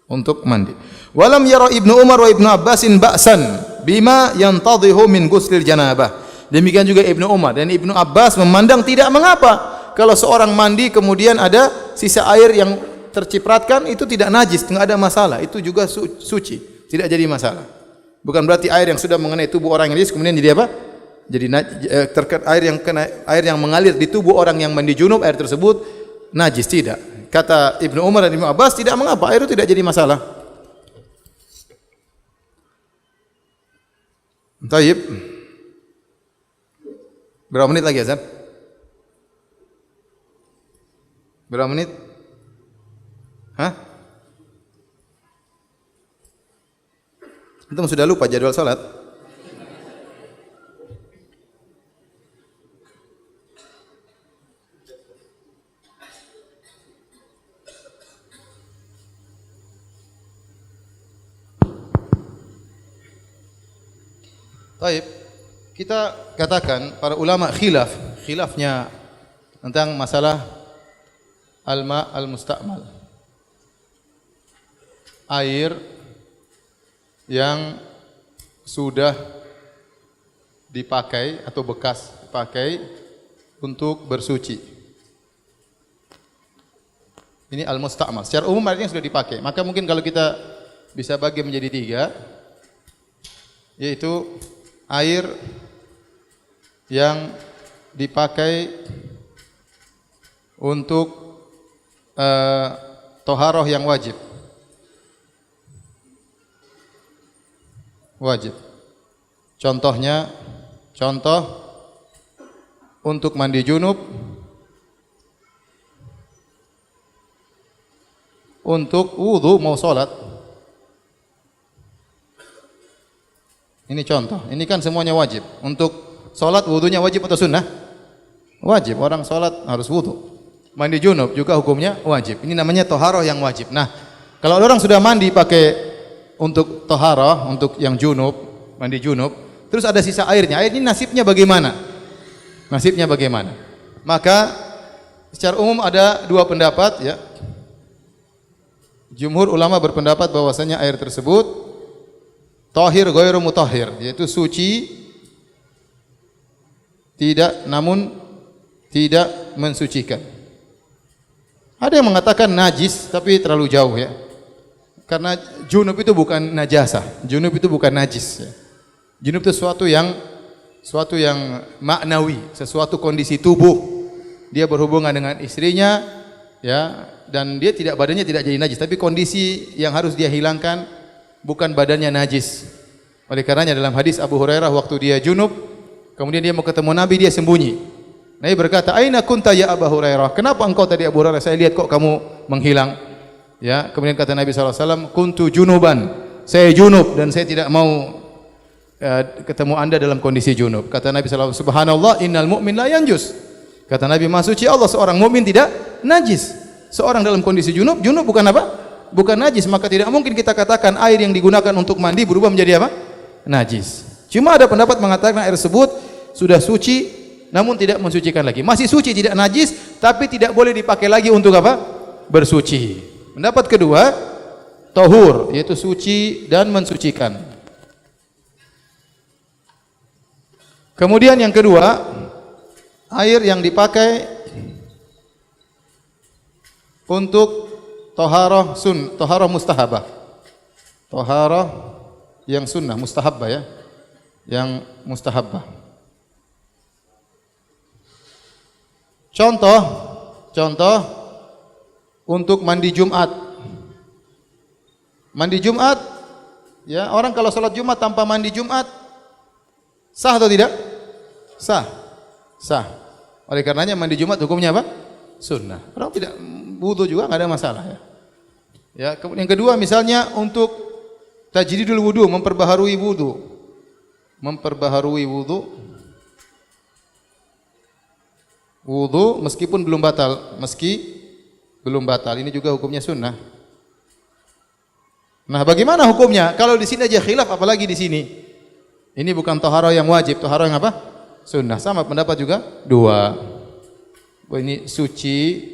untuk mandi. Walam yara Ibnu Umar wa Ibnu Abbasin ba'san bima yantadhihu min ghuslil janabah. Demikian juga Ibnu Umar dan Ibnu Abbas memandang tidak mengapa kalau seorang mandi kemudian ada sisa air yang tercipratkan, itu tidak najis, tidak ada masalah, itu juga suci, tidak jadi masalah. Bukan berarti air yang sudah mengenai tubuh orang yang najis kemudian jadi apa? Jadi air yang mengalir di tubuh orang yang mandi junub, air tersebut najis, tidak. Kata Ibnu Umar dan Ibnu Abbas tidak mengapa, air itu tidak jadi masalah. Taib. Berapa menit lagi azan? Berapa menit? Hah? Antum sudah lupa jadwal salat? Baik, kita katakan para ulama khilafnya tentang masalah al-ma' al-musta'mal. Air yang sudah dipakai atau bekas dipakai untuk bersuci. Ini al-musta'mal. Secara umum artinya sudah dipakai. Maka mungkin kalau kita bisa bagi menjadi 3, yaitu air yang dipakai untuk toharoh yang wajib. Contoh untuk mandi junub, untuk wudu mau salat. Ini contoh. Ini kan semuanya wajib. Untuk salat wudunya wajib atau sunnah? Wajib. Orang salat harus wudu. Mandi junub juga hukumnya wajib. Ini namanya toharoh yang wajib. Nah, kalau orang sudah mandi pakai untuk toharoh, untuk yang junub, mandi junub, terus ada sisa airnya. Air ini nasibnya bagaimana? Nasibnya bagaimana? Maka secara umum ada 2 pendapat, ya. Jumhur ulama berpendapat bahwasanya air tersebut tahir ghairu mutahhir, yaitu suci namun tidak mensucikan. Ada yang mengatakan najis tapi terlalu jauh, ya. Karena junub itu bukan najasah, junub itu bukan najis, ya. Junub itu sesuatu yang maknawi, sesuatu kondisi tubuh. Dia berhubungan dengan istrinya, ya, dan dia badannya tidak jadi najis, tapi kondisi yang harus dia hilangkan bukan badannya najis. Oleh karenanya dalam hadis Abu Hurairah waktu dia junub, kemudian dia mau ketemu Nabi, dia sembunyi. Nabi berkata, "Aina kunta ya Abu Hurairah?" Kenapa engkau tadi Abu Hurairah? Saya lihat kok kamu menghilang. Ya, kemudian kata Nabi SAW, "Kuntu junuban." Saya junub dan saya tidak mau ketemu Anda dalam kondisi junub. Kata Nabi SAW, "Subhanallah, innal mu'min la yanjus." Kata Nabi, "Maha suci Allah, seorang mukmin tidak najis." Seorang dalam kondisi junub bukan apa? Bukan najis, maka tidak mungkin kita katakan air yang digunakan untuk mandi berubah menjadi apa? Najis. Cuma ada pendapat mengatakan air tersebut sudah suci namun tidak mensucikan lagi. Masih suci, tidak najis, tapi tidak boleh dipakai lagi untuk apa? Bersuci. Pendapat kedua, tahur, yaitu suci dan mensucikan. Kemudian yang kedua, air yang dipakai untuk toharoh mustahabah. Toharoh yang sunnah, mustahabah, ya. Yang mustahabah. Contoh untuk mandi Jumat. Mandi Jumat, ya, orang kalau salat Jumat tanpa mandi Jumat sah atau tidak? Sah. Oleh karenanya mandi Jumat hukumnya apa? Sunnah. Orang tidak wudu juga enggak ada masalah, ya. Ya, kemudian yang kedua misalnya untuk tajdidul wudu, memperbaharui wudu. Wudu meskipun belum batal, belum batal. Ini juga hukumnya sunnah. Nah, bagaimana hukumnya? Kalau di sini aja khilaf, apalagi di sini. Ini bukan taharah yang wajib, taharah yang apa? Sunnah. Sama pendapat juga dua. Ini suci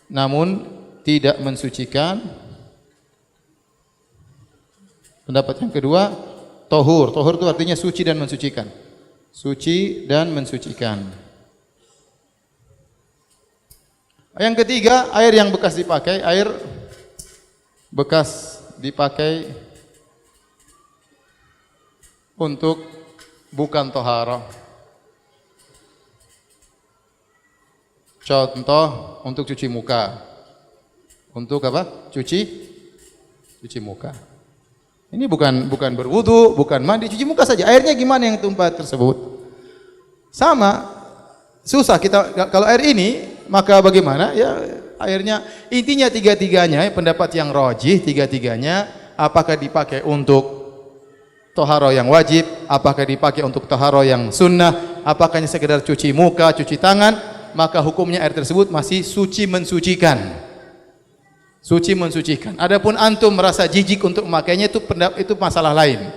namun tidak mensucikan. Pendapat yang kedua, tahur. Tahur itu artinya suci dan mensucikan. Suci dan mensucikan. Yang ketiga, air yang bekas dipakai, air bekas dipakai untuk bukan taharah. Contoh untuk cuci muka. Untuk apa? Cuci muka. Ini bukan berwudu, bukan mandi, cuci muka saja. Airnya gimana yang tumpah tersebut? Sama, susah kita kalau air ini, maka bagaimana? Ya airnya intinya tiga-tiganya, pendapat yang rajih tiga-tiganya, apakah dipakai untuk taharah yang wajib, apakah dipakai untuk taharah yang sunnah, apakah hanya sekedar cuci muka, cuci tangan, maka hukumnya air tersebut masih suci mensucikan. Suci mensucikan. Adapun antum merasa jijik untuk memakainya, itu masalah lain.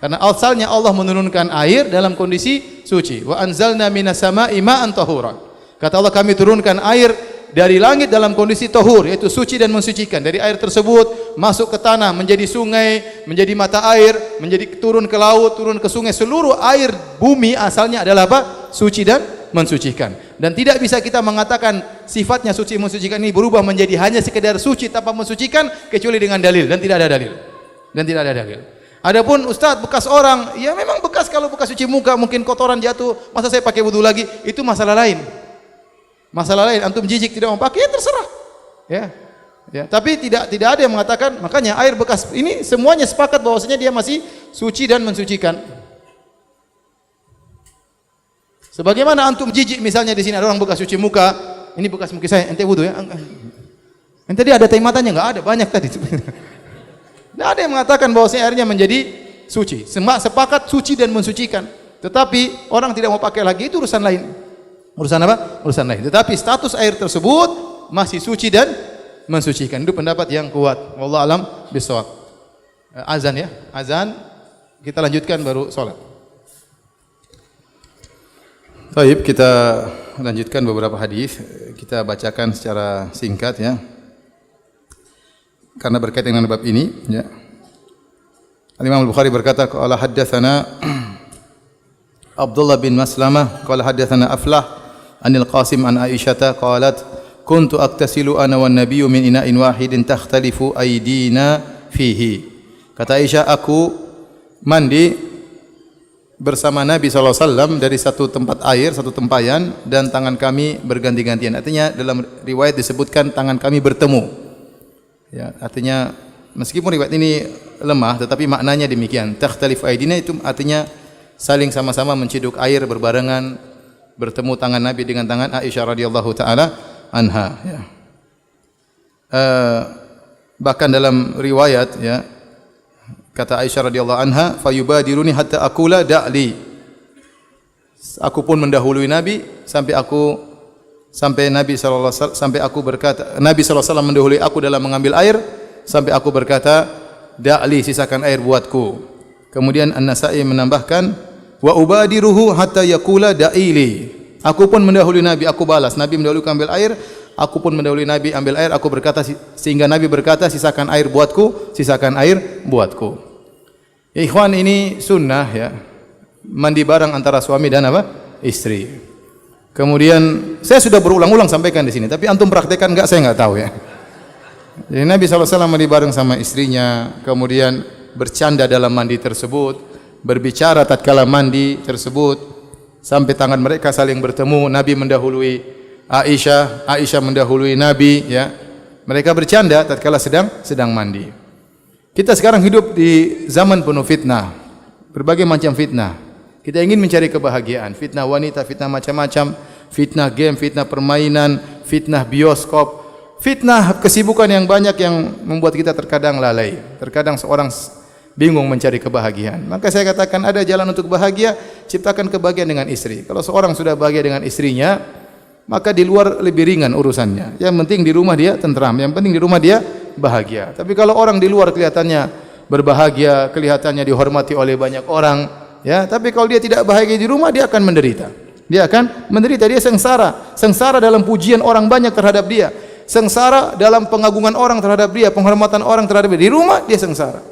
Karena asalnya Allah menurunkan air dalam kondisi suci. Wa anzalna minas sama'i ma'an tahura. Kata Allah, kami turunkan air dari langit dalam kondisi tahur, yaitu suci dan mensucikan. Dari air tersebut masuk ke tanah, menjadi sungai, menjadi mata air, menjadi turun ke laut, turun ke sungai. Seluruh air bumi asalnya adalah apa? Suci dan mensucikan. Dan tidak bisa kita mengatakan sifatnya suci mensucikan ini berubah menjadi hanya sekedar suci tanpa mensucikan kecuali dengan dalil, dan tidak ada dalil. Adapun ustaz bekas orang, ya memang bekas, kalau bekas cuci muka mungkin kotoran jatuh, masa saya pakai wudu lagi? Itu masalah lain. Antum jijik tidak mau pakai, ya terserah. Ya. Tapi tidak ada yang mengatakan, makanya air bekas ini semuanya sepakat bahwasanya dia masih suci dan mensucikan. Sebagaimana antum jijik misalnya di sini ada orang bekas cuci muka, ini bekas muka saya, ente wudu ya? Ente dia ada teh matanya? Enggak ada, banyak tadi. Tidak ada yang mengatakan bahwasanya airnya menjadi suci. Sepakat suci dan mensucikan. Tetapi orang tidak mau pakai lagi, itu urusan lain. Urusan apa? Urusan lain. Tetapi status air tersebut masih suci dan mensucikan. Itu pendapat yang kuat. Wallahu alam bishawab. Azan ya, azan. Kita lanjutkan baru salat. Baik, kita lanjutkan beberapa hadis. Kita bacakan secara singkat ya. Karena berkaitan dengan bab ini ya. Al-Imam Al-Bukhari berkata, qala haddatsana Abdullah bin Maslamah qala haddatsana Aflah anil Qasim an Aisyah qalat kuntu aktasilu ana wan nabiyyu min ina'in wahidin takhtalifu aydina fihi. Kata Aisyah, aku mandi bersama Nabi SAW dari satu tempat air, satu tempayan, dan tangan kami berganti-gantian. Artinya dalam riwayat disebutkan tangan kami bertemu. Ya, artinya meskipun riwayat ini lemah, tetapi maknanya demikian. Takhtalif aidina itu artinya saling sama-sama menciduk air berbarengan, bertemu tangan Nabi dengan tangan Aisyah radhiyallahu taala anha. Ya. Bahkan dalam riwayat ya, kata Aisyah radhiyallahu anha, fayubadiruni hatta aqula da'li. Aku pun mendahului Nabi sampai Nabi sallallahu alaihi wasallam, sampai aku berkata, Nabi sallallahu alaihi wasallam mendahului aku dalam mengambil air sampai aku berkata, da'li, sisakan air buatku. Kemudian An-Nasa'i menambahkan, wa ubadiruhu hatta yaqula da'ili. Aku pun mendahului Nabi, aku balas. Nabi mendahului ambil air, aku pun mendahului Nabi ambil air, aku berkata, sehingga Nabi berkata, sisakan air buatku, sisakan air buatku. Ya ikhwan, ini sunnah ya. Mandi bareng antara suami dan apa? Istri. Kemudian saya sudah berulang-ulang sampaikan di sini, tapi antum praktekkan enggak saya enggak tahu ya. Jadi Nabi SAW mandi bareng sama istrinya, kemudian bercanda dalam mandi tersebut, berbicara tatkala mandi tersebut, sampai tangan mereka saling bertemu. Nabi mendahului Aisyah, Aisyah mendahului Nabi ya. Mereka bercanda tatkala sedang mandi. Kita sekarang hidup di zaman penuh fitnah. Berbagai macam fitnah. Kita ingin mencari kebahagiaan, fitnah wanita, fitnah macam-macam, fitnah game, fitnah permainan, fitnah bioskop, fitnah kesibukan yang banyak yang membuat kita terkadang lalai. Terkadang seorang bingung mencari kebahagiaan. Maka saya katakan ada jalan untuk bahagia, ciptakan kebahagiaan dengan istri. Kalau seorang sudah bahagia dengan istrinya, maka di luar lebih ringan urusannya. Yang penting di rumah dia tentram, yang penting di rumah dia bahagia. Tapi kalau orang di luar kelihatannya berbahagia, kelihatannya dihormati oleh banyak orang, ya, tapi kalau dia tidak bahagia di rumah, dia akan menderita. Dia akan menderita, dia sengsara. Sengsara dalam pujian orang banyak terhadap dia. Sengsara dalam pengagungan orang terhadap dia, penghormatan orang terhadap dia. Di rumah dia sengsara.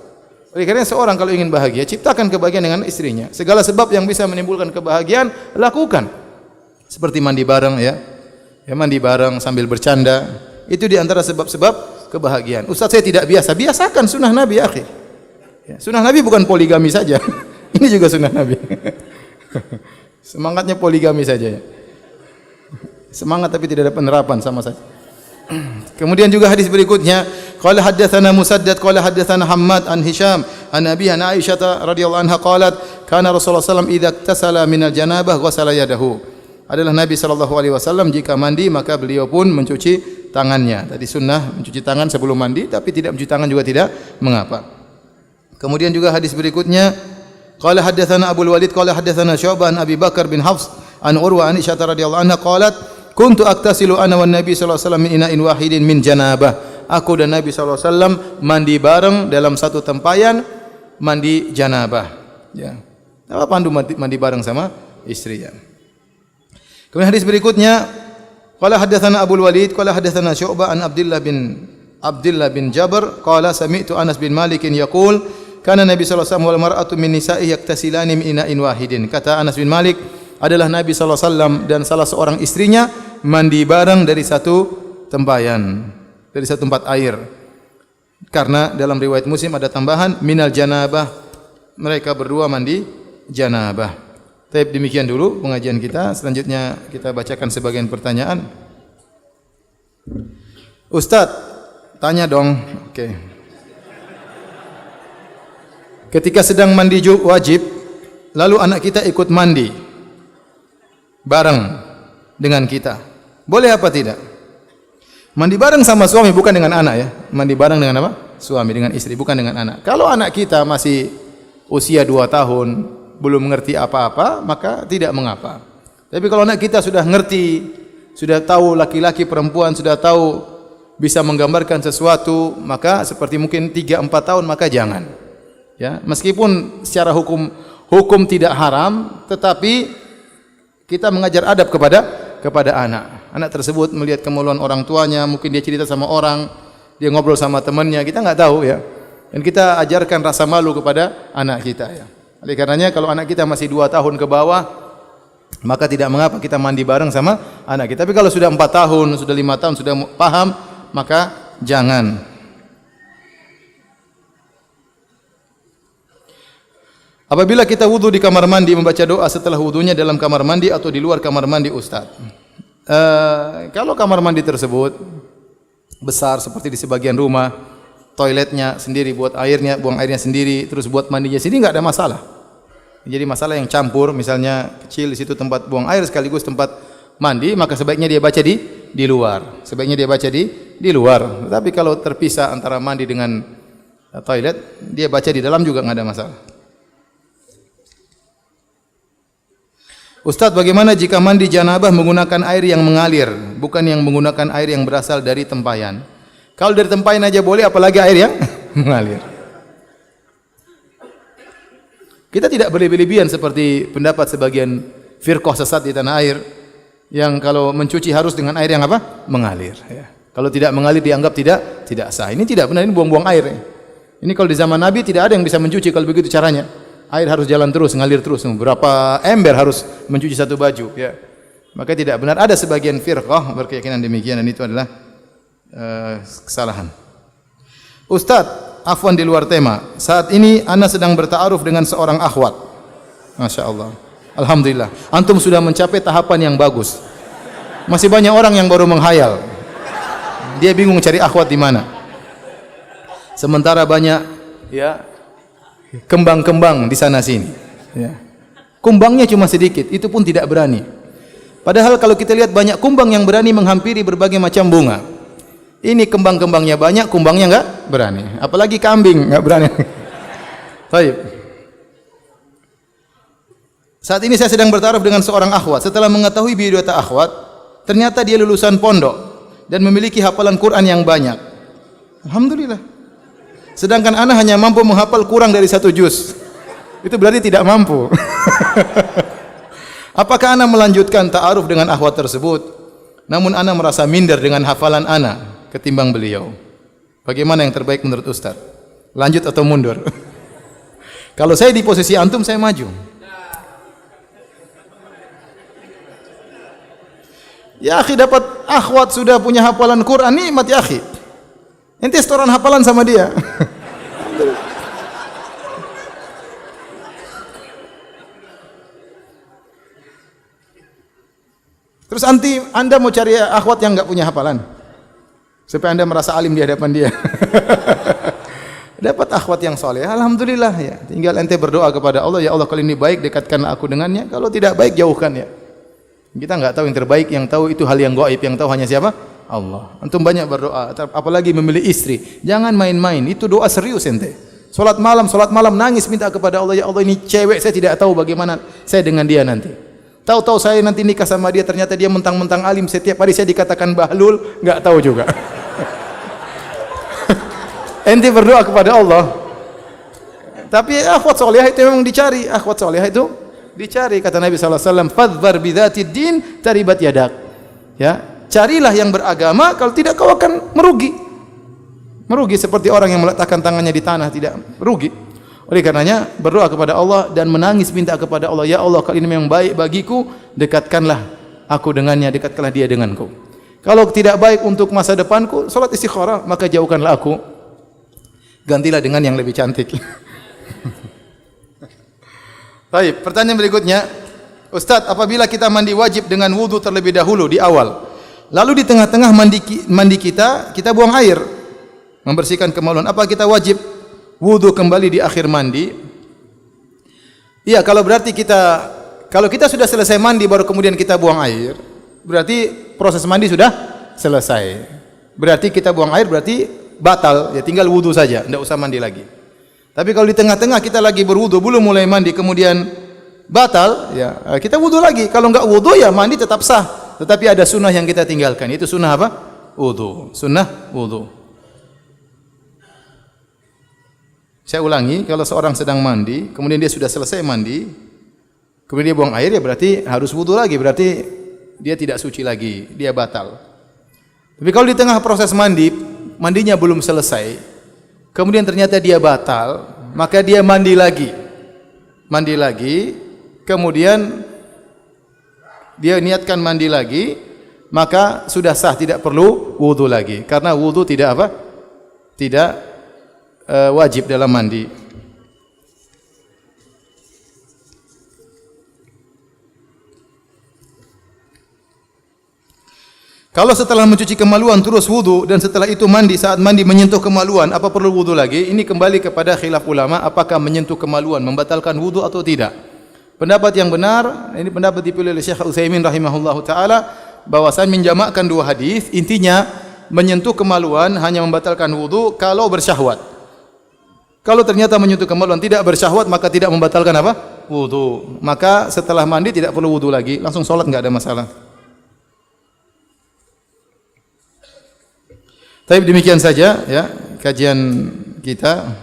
Oleh karena seorang kalau ingin bahagia, ciptakan kebahagiaan dengan istrinya. Segala sebab yang bisa menimbulkan kebahagiaan, lakukan. Seperti mandi bareng, ya, mandi bareng sambil bercanda. Itu di antara sebab-sebab kebahagiaan. Ustaz, saya tidak biasa. Biasakan sunnah Nabi, ya akhi. Ya, sunnah Nabi bukan poligami saja. Ini juga sunnah Nabi. Semangatnya poligami saja, ya. Semangat tapi tidak ada penerapan, sama saja. Kemudian juga hadis berikutnya, qala haddatsana Musaddad qala haddatsana Hammad an Hisham an Abi an Aisyah radhiyallahu anha qalat kana Rasulullah sallallahu alaihi wasallam idza iktasala minal janabah ghasala yadahu. Adalah Nabi sallallahu alaihi wasallam jika mandi maka beliau pun mencuci tangannya. Tadi sunnah mencuci tangan sebelum mandi, tapi tidak mencuci tangan juga tidak mengapa. Kemudian juga hadis berikutnya, qala haddatsana Abu Walid qala haddatsana Syu'bah an Abi Bakar bin Hafs an Urwa an Aisyah radhiyallahu anha qalat kuntu aktasilu ana wan Nabi sallallahu alaihi wasallam min ina'in wahidin min janabah. Aku dan Nabi sallallahu alaihi wasallam mandi bareng dalam satu tempayan mandi janabah, ya. Apa pandu mandi bareng sama istri, ya. Kemudian hadis berikutnya, qala haddatsana Abu Walid qala haddatsana Syu'bah an Abdullah bin Jabr qala sami'tu Anas bin Malik yaqul kana Nabi sallallahu alaihi wasallam wal mar'atu min nisa'ihi yaktasilani min ina'in wahidin. Kata Anas bin Malik, adalah Nabi sallallahu alaihi wasallam dan salah seorang istrinya mandi bareng dari satu tempayan, dari satu tempat air. Karena dalam riwayat Muslim ada tambahan minal janabah, mereka berdua mandi janabah. Baik, demikian dulu pengajian kita. Selanjutnya kita bacakan sebagian pertanyaan. Ustaz, tanya dong. Oke. Ketika sedang mandi wajib, lalu anak kita ikut mandi bareng dengan kita, boleh apa tidak? Mandi bareng sama suami, bukan dengan anak, ya. Mandi bareng dengan apa? Suami, dengan istri, bukan dengan anak. Kalau anak kita masih usia 2 tahun, belum mengerti apa-apa, maka tidak mengapa. Tapi kalau anak kita sudah ngerti, sudah tahu laki-laki perempuan, sudah tahu bisa menggambarkan sesuatu, maka seperti mungkin 3-4 tahun, maka jangan. Ya, meskipun secara hukum tidak haram, tetapi kita mengajar adab kepada anak. Anak tersebut melihat kemaluan orang tuanya, mungkin dia cerita sama orang, dia ngobrol sama temannya, kita nggak tahu, ya. Dan kita ajarkan rasa malu kepada anak kita, ya. Oleh karenanya kalau anak kita masih 2 tahun ke bawah, maka tidak mengapa kita mandi bareng sama anak kita. Tapi kalau sudah 4 tahun, sudah 5 tahun, sudah paham, maka jangan. Apabila kita wudu di kamar mandi, membaca doa setelah wudunya dalam kamar mandi atau di luar kamar mandi, Ustaz? Kalau kamar mandi tersebut besar seperti di sebagian rumah, toiletnya sendiri, buat airnya, buang airnya sendiri, terus buat mandinya sendiri, enggak ada masalah. Jadi masalah yang campur, misalnya kecil di situ tempat buang air sekaligus tempat mandi, maka sebaiknya dia baca di luar. Sebaiknya dia baca di luar. Tapi kalau terpisah antara mandi dengan toilet, dia baca di dalam juga enggak ada masalah. Ustaz, bagaimana jika mandi janabah menggunakan air yang mengalir, bukan yang menggunakan air yang berasal dari tempayan? Kalau dari tempayan aja boleh, apalagi air yang mengalir. Kita tidak berlebih-lebihan seperti pendapat sebagian firqah sesat di tanah air, yang kalau mencuci harus dengan air yang apa? Mengalir, ya. Kalau tidak mengalir dianggap tidak sah. Ini tidak benar, ini buang-buang air, ya. Ini kalau di zaman Nabi tidak ada yang bisa mencuci kalau begitu caranya. Air harus jalan terus, ngalir terus. Berapa ember harus mencuci satu baju, ya. Maka tidak benar. Ada sebagian firqah berkeyakinan demikian, dan itu adalah kesalahan. Ustaz, afwan di luar tema. Saat ini ana sedang berta'aruf dengan seorang akhwat. Masya Allah. Alhamdulillah. Antum sudah mencapai tahapan yang bagus. Masih banyak orang yang baru menghayal. Dia bingung cari akhwat di mana. Sementara banyak, ya, kembang-kembang di sana sini, ya. Kumbangnya cuma sedikit, itu pun tidak berani. Padahal kalau kita lihat banyak kumbang yang berani menghampiri berbagai macam bunga. Ini kembang-kembangnya banyak, kumbangnya enggak berani. Apalagi kambing enggak berani. Baik. Saat ini saya sedang bertaruh dengan seorang akhwat. Setelah mengetahui biodata akhwat, ternyata dia lulusan pondok dan memiliki hafalan Quran yang banyak. Alhamdulillah. Sedangkan ana hanya mampu menghafal kurang dari 1 juz. Itu berarti tidak mampu. Apakah ana melanjutkan ta'aruf dengan akhwat tersebut? Namun ana merasa minder dengan hafalan ana ketimbang beliau. Bagaimana yang terbaik menurut Ustaz? Lanjut atau mundur? Kalau saya di posisi antum, saya maju. Ya akhi, dapat akhwat sudah punya hafalan Quran, nikmat ya akhi. Ente setoran hafalan sama dia. Terus Anda mau cari akhwat yang enggak punya hafalan supaya Anda merasa alim di hadapan dia. Dapat akhwat yang soleh, alhamdulillah ya. Tinggal ente berdoa kepada Allah, ya Allah kalau ini baik dekatkan aku dengannya, kalau tidak baik jauhkan ya. Kita enggak tahu yang terbaik, yang tahu itu hal yang gaib, yang tahu hanya siapa? Allah. Antum banyak berdoa, apalagi memilih istri. Jangan main-main, itu doa serius ente. Salat malam nangis minta kepada Allah, ya Allah ini cewek saya tidak tahu bagaimana saya dengan dia nanti. Tahu-tahu saya nanti nikah sama dia, ternyata dia mentang-mentang alim, setiap hari saya dikatakan bahlul, enggak tahu juga. Ente berdoa kepada Allah. Tapi akhwat salihah itu memang dicari, akhwat salihah itu dicari, kata Nabi sallallahu alaihi wasallam, fadhfar bidzatid din taribat yadak. Ya, carilah yang beragama, kalau tidak kau akan merugi. Merugi seperti orang yang meletakkan tangannya di tanah, tidak rugi. Oleh karenanya berdoa kepada Allah dan menangis minta kepada Allah, ya Allah kalau ini memang baik bagiku, dekatkanlah aku dengannya, dekatkanlah dia denganku. Kalau tidak baik untuk masa depanku, salat istikharah, maka jauhkanlah aku. Gantilah dengan yang lebih cantik. Baik, pertanyaan berikutnya, Ustaz, apabila kita mandi wajib dengan wudu terlebih dahulu di awal, lalu di tengah-tengah mandi kita buang air, membersihkan kemaluan, apa kita wajib wudu kembali di akhir mandi? Iya, kalau kita sudah selesai mandi baru kemudian kita buang air, berarti proses mandi sudah selesai. Berarti kita buang air berarti batal, ya tinggal wudu saja, tidak usah mandi lagi. Tapi kalau di tengah-tengah kita lagi berwudu, belum mulai mandi, kemudian batal, ya kita wudu lagi. Kalau enggak wudu ya mandi tetap sah. Tetapi ada sunnah yang kita tinggalkan. Itu sunnah apa? Wudu. Sunnah wudu. Saya ulangi, kalau seorang sedang mandi, kemudian dia sudah selesai mandi, kemudian dia buang air, ya berarti harus wudu lagi. Berarti dia tidak suci lagi, dia batal. Tapi kalau di tengah proses mandi, mandinya belum selesai, kemudian ternyata dia batal, maka dia mandi lagi, kemudian dia niatkan mandi lagi, maka sudah sah, tidak perlu wudu lagi, karena wudu tidak apa? Tidak wajib dalam mandi. Kalau setelah mencuci kemaluan terus wudu dan setelah itu mandi, saat mandi menyentuh kemaluan, apa perlu wudu lagi? Ini kembali kepada khilaf ulama, apakah menyentuh kemaluan membatalkan wudu atau tidak. Pendapat yang benar, ini pendapat dipilih oleh Syekh Utsaimin rahimahullahu taala, bahwasanya menjamakkan dua hadis, intinya menyentuh kemaluan hanya membatalkan wudu kalau bersyahwat. Kalau ternyata menyentuh kemaluan tidak bersyahwat, maka tidak membatalkan apa? Wudu. Maka setelah mandi tidak perlu wudu lagi, langsung sholat, enggak ada masalah. Tapi demikian saja ya kajian kita.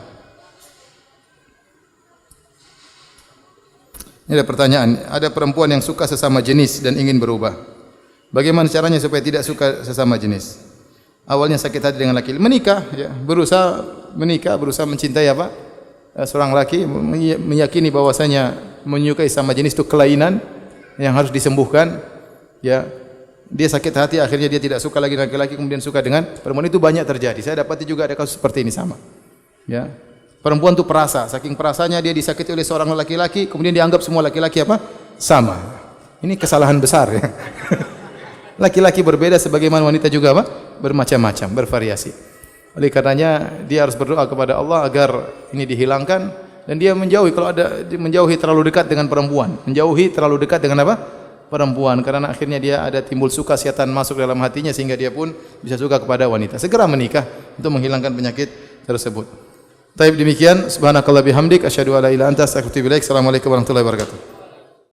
Ini ada pertanyaan, ada perempuan yang suka sesama jenis dan ingin berubah. Bagaimana caranya supaya tidak suka sesama jenis? Awalnya sakit hati dengan laki-laki, menikah ya, berusaha menikah, berusaha mencintai apa? Seorang laki, meyakini bahwasanya menyukai sama jenis itu kelainan yang harus disembuhkan ya. Dia sakit hati, akhirnya dia tidak suka lagi dengan laki-laki, kemudian suka dengan perempuan. Itu banyak terjadi. Saya dapati juga ada kasus seperti ini sama. Ya. Perempuan itu perasa, saking perasanya dia disakiti oleh seorang laki-laki, kemudian dianggap semua laki-laki apa? Sama. Ini kesalahan besar ya. Laki-laki berbeda sebagaimana wanita juga apa? Bermacam-macam, bervariasi. Oleh karenanya dia harus berdoa kepada Allah agar ini dihilangkan dan dia menjauhi, kalau ada menjauhi terlalu dekat dengan perempuan, menjauhi terlalu dekat dengan apa? Perempuan, karena akhirnya dia ada timbul suka, syaitan masuk dalam hatinya sehingga dia pun bisa suka kepada wanita. Segera menikah untuk menghilangkan penyakit tersebut. Taib demikian, subhanakallah bihamdik asyhadu alla ilaha illa anta astaghfiruka wa atubu ilaik. Assalamualaikum warahmatullahi wabarakatuh.